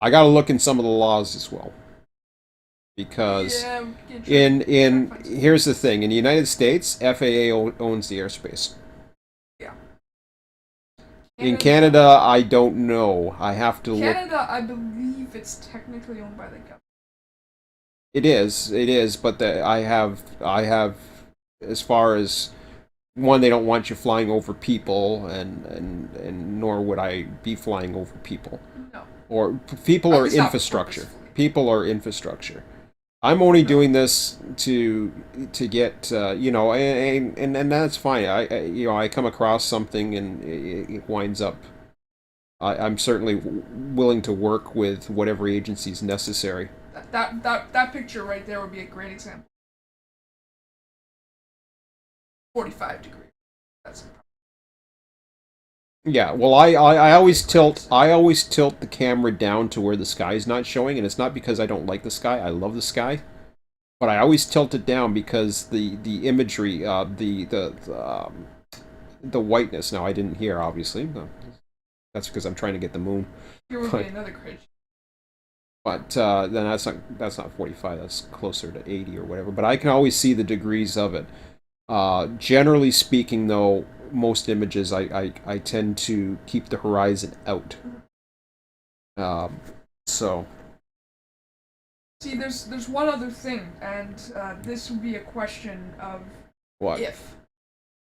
S1: I got to look in some of the laws as well because
S2: Yeah, we can try to
S1: in
S2: find something.
S1: here's the thing: in the United States, FAA owns the airspace.
S2: Yeah.
S1: In Canada, I don't know. I have to look.
S2: Canada, I believe it's technically owned by the government.
S1: It is, but I have, as far as one, they don't want you flying over people, and nor would I be flying over people
S2: No,
S1: or people
S2: at
S1: or
S2: least not
S1: infrastructure.
S2: purposefully.
S1: People or infrastructure. I'm only
S2: No.
S1: doing this to get and that's fine. I come across something and it winds up. I'm certainly willing to work with whatever agencies necessary.
S2: That picture right there would be a great example. 45 degrees. That's
S1: Yeah, well, I always tilt the camera down to where the sky's not showing, and it's not because I don't like the sky. I love the sky, but I always tilt it down because the imagery, the whiteness. Now I didn't hear, obviously. That's because I'm trying to get the moon.
S2: here would be
S1: But
S2: another great.
S1: then that's not 45. That's closer to 80 or whatever. But I can always see the degrees of it. Generally speaking, though, most images I tend to keep the horizon out. So
S2: See, there's one other thing, and this would be a question of
S1: what?
S2: if.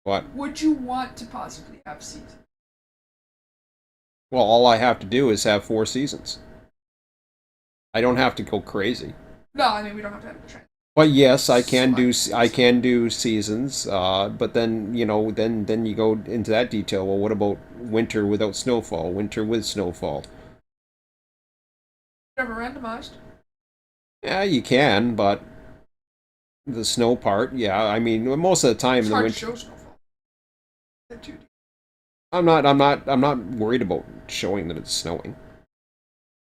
S1: What?
S2: Would you want to possibly have seasons?
S1: Well, all I have to do is have 4 seasons. I don't have to go crazy.
S2: No, I mean we don't have to have the train.
S1: But yes,
S2: Select
S1: I
S2: season.
S1: can do seasons. But then then you go into that detail. Well, what about winter without snowfall? Winter with snowfall?
S2: Never randomized.
S1: Yeah, you can, but the snow part, yeah. I mean, most of the time
S2: It's
S1: in the
S2: hard to
S1: winter,
S2: show snowfall. That too.
S1: I'm not worried about showing that it's snowing.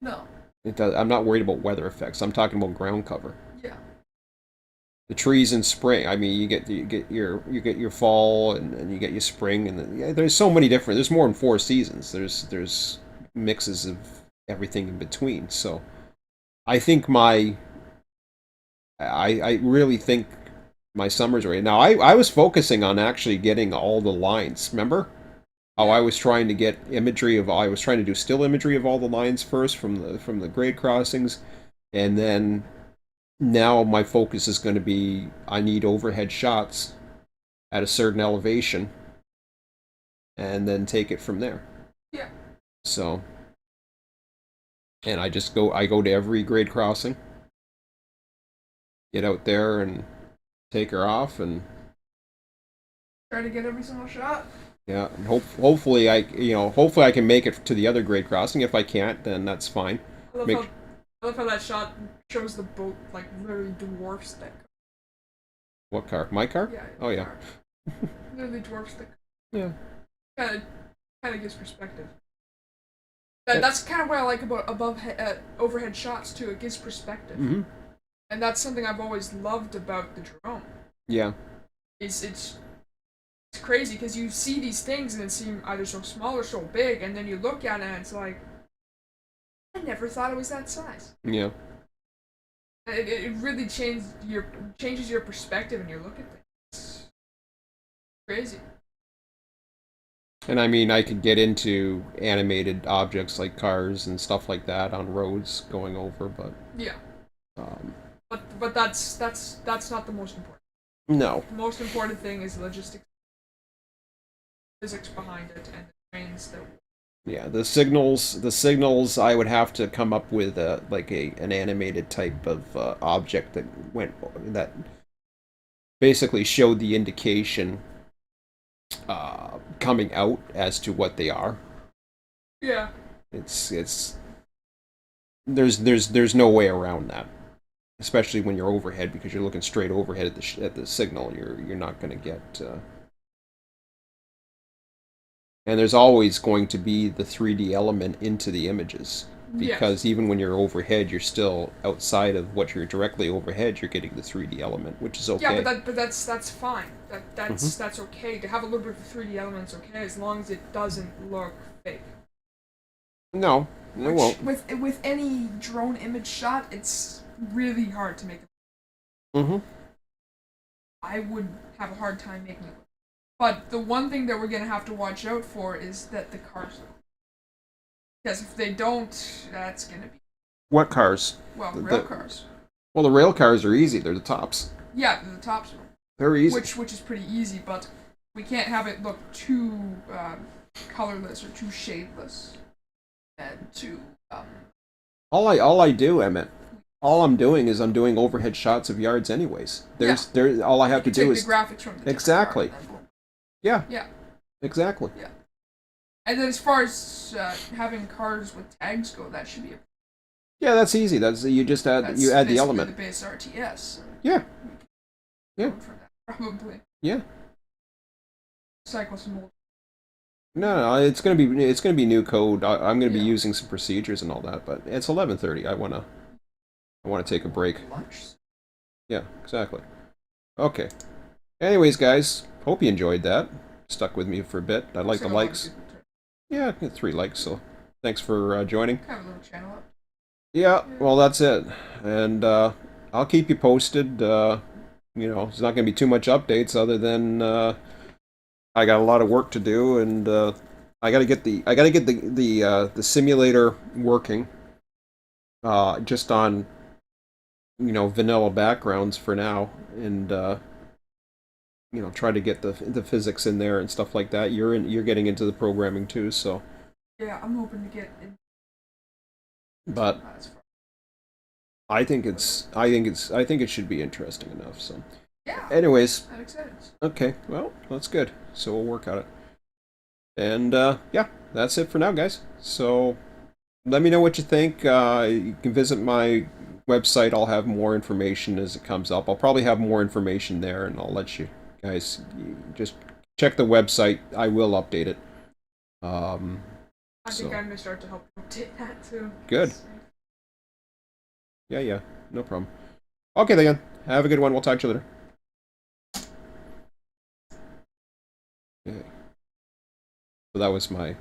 S2: No.
S1: I'm not worried about weather effects. I'm talking about ground cover.
S2: Yeah.
S1: The trees in spring. I mean, you get your fall and you get your spring and then, yeah, there's so many different. There's more than 4 seasons. There's mixes of everything in between. So I think I really think my summers right now. I was focusing on actually getting all the lines. Remember? Oh, I was trying to get imagery of. I was trying to do still imagery of all the lines first from the grade crossings, and then now my focus is going to be I need overhead shots at a certain elevation, and then take it from there.
S2: Yeah.
S1: So, and I go to every grade crossing, get out there and take her off, and
S2: Try to get every single shot.
S1: yeah, and hopefully hopefully I can make it to the other grade crossing. If I can't, then that's fine.
S2: I love
S1: Make
S2: how I love how that shot shows the boat like literally dwarfs that.
S1: What car? My car?
S2: Yeah.
S1: Oh yeah.
S2: Literally dwarfs the.
S1: Yeah.
S2: Kind of gives perspective.
S1: Yeah.
S2: That's kind of what I like about overhead shots too. It gives perspective,
S1: Mm-hmm.
S2: and that's something I've always loved about the drone.
S1: Yeah.
S2: It's crazy because you see these things and it seem either so small or so big, and then you look at it and it's like, I never thought it was that size.
S1: Yeah.
S2: It really changes your perspective and your look at things. It's crazy.
S1: And I mean, I could get into animated objects like cars and stuff like that on roads going over, but
S2: Yeah,
S1: um,
S2: but that's not the most important.
S1: no.
S2: The most important thing is the logistics, physics behind it, and the trains that.
S1: Yeah, the signals. I would have to come up with an animated type of object that basically showed the indication coming out as to what they are.
S2: Yeah.
S1: It's there's no way around that, especially when you're overhead because you're looking straight overhead at the signal. You're not going to get. And there's always going to be the 3D element into the images because
S2: Yes.
S1: even when you're overhead, you're still outside of what you're directly overhead. You're getting the 3D element, which is okay.
S2: Yeah, but that's fine. That's okay to have a little bit of 3D elements. Okay, as long as it doesn't look fake.
S1: No, it
S2: Which,
S1: won't.
S2: with any drone image shot, it's really hard to make it.
S1: Mm-hmm.
S2: I would have a hard time making it. But the one thing that we're gonna have to watch out for is that the cars look. Because if they don't, that's gonna be
S1: What cars?
S2: rail cars.
S1: Well, the rail cars are easy. They're the tops.
S2: Yeah, the tops,
S1: They're easy.
S2: which is pretty easy, but we can't have it look too colorless or too shadeless and too
S1: All I do, Emmett. All I'm doing is I'm doing overhead shots of yards, anyways. All I have to do
S2: take
S1: is
S2: the graphics from the
S1: exactly.
S2: car and then boom.
S1: Yeah.
S2: Yeah.
S1: Exactly.
S2: Yeah. And then as far as having cars with tags go, that should be
S1: Yeah, that's easy. That's you just add
S2: that's
S1: you add the
S2: basically
S1: element.
S2: the base RTS.
S1: Yeah. Yeah.
S2: For that, probably.
S1: Yeah.
S2: Cycle some old.
S1: No, it's gonna be new code. I'm gonna be
S2: Yeah.
S1: using some procedures and all that, but it's 11:30. I wanna take a break.
S2: Lunch.
S1: Yeah, exactly. Okay. Anyways, guys, hope you enjoyed that. Stuck with me for a bit. I like the likes. Yeah, I got 3 likes. So thanks for joining.
S2: Kind of a little channel up.
S1: Yeah, well, that's it. And I'll keep you posted. There's not going to be too much updates other than I got a lot of work to do, and I got to get the simulator working. Just on vanilla backgrounds for now, and try to get the physics in there and stuff like that. You're getting into the programming too, so.
S2: Yeah, I'm hoping to get in.
S1: But
S2: As far.
S1: I think it should be interesting enough. So,
S2: Yeah.
S1: anyways,
S2: I'm excited.
S1: okay, well, that's good. So we'll work on it. And yeah, that's it for now, guys. So let me know what you think. You can visit my website. I'll have more information as it comes up. I'll probably have more information there, and I'll let you guys just check the website. I will update it.
S2: I think I'm gonna start to help update that too.
S1: Good. Yeah, no problem. Okay, then. Have a good one. We'll talk to you later. Okay. So that was my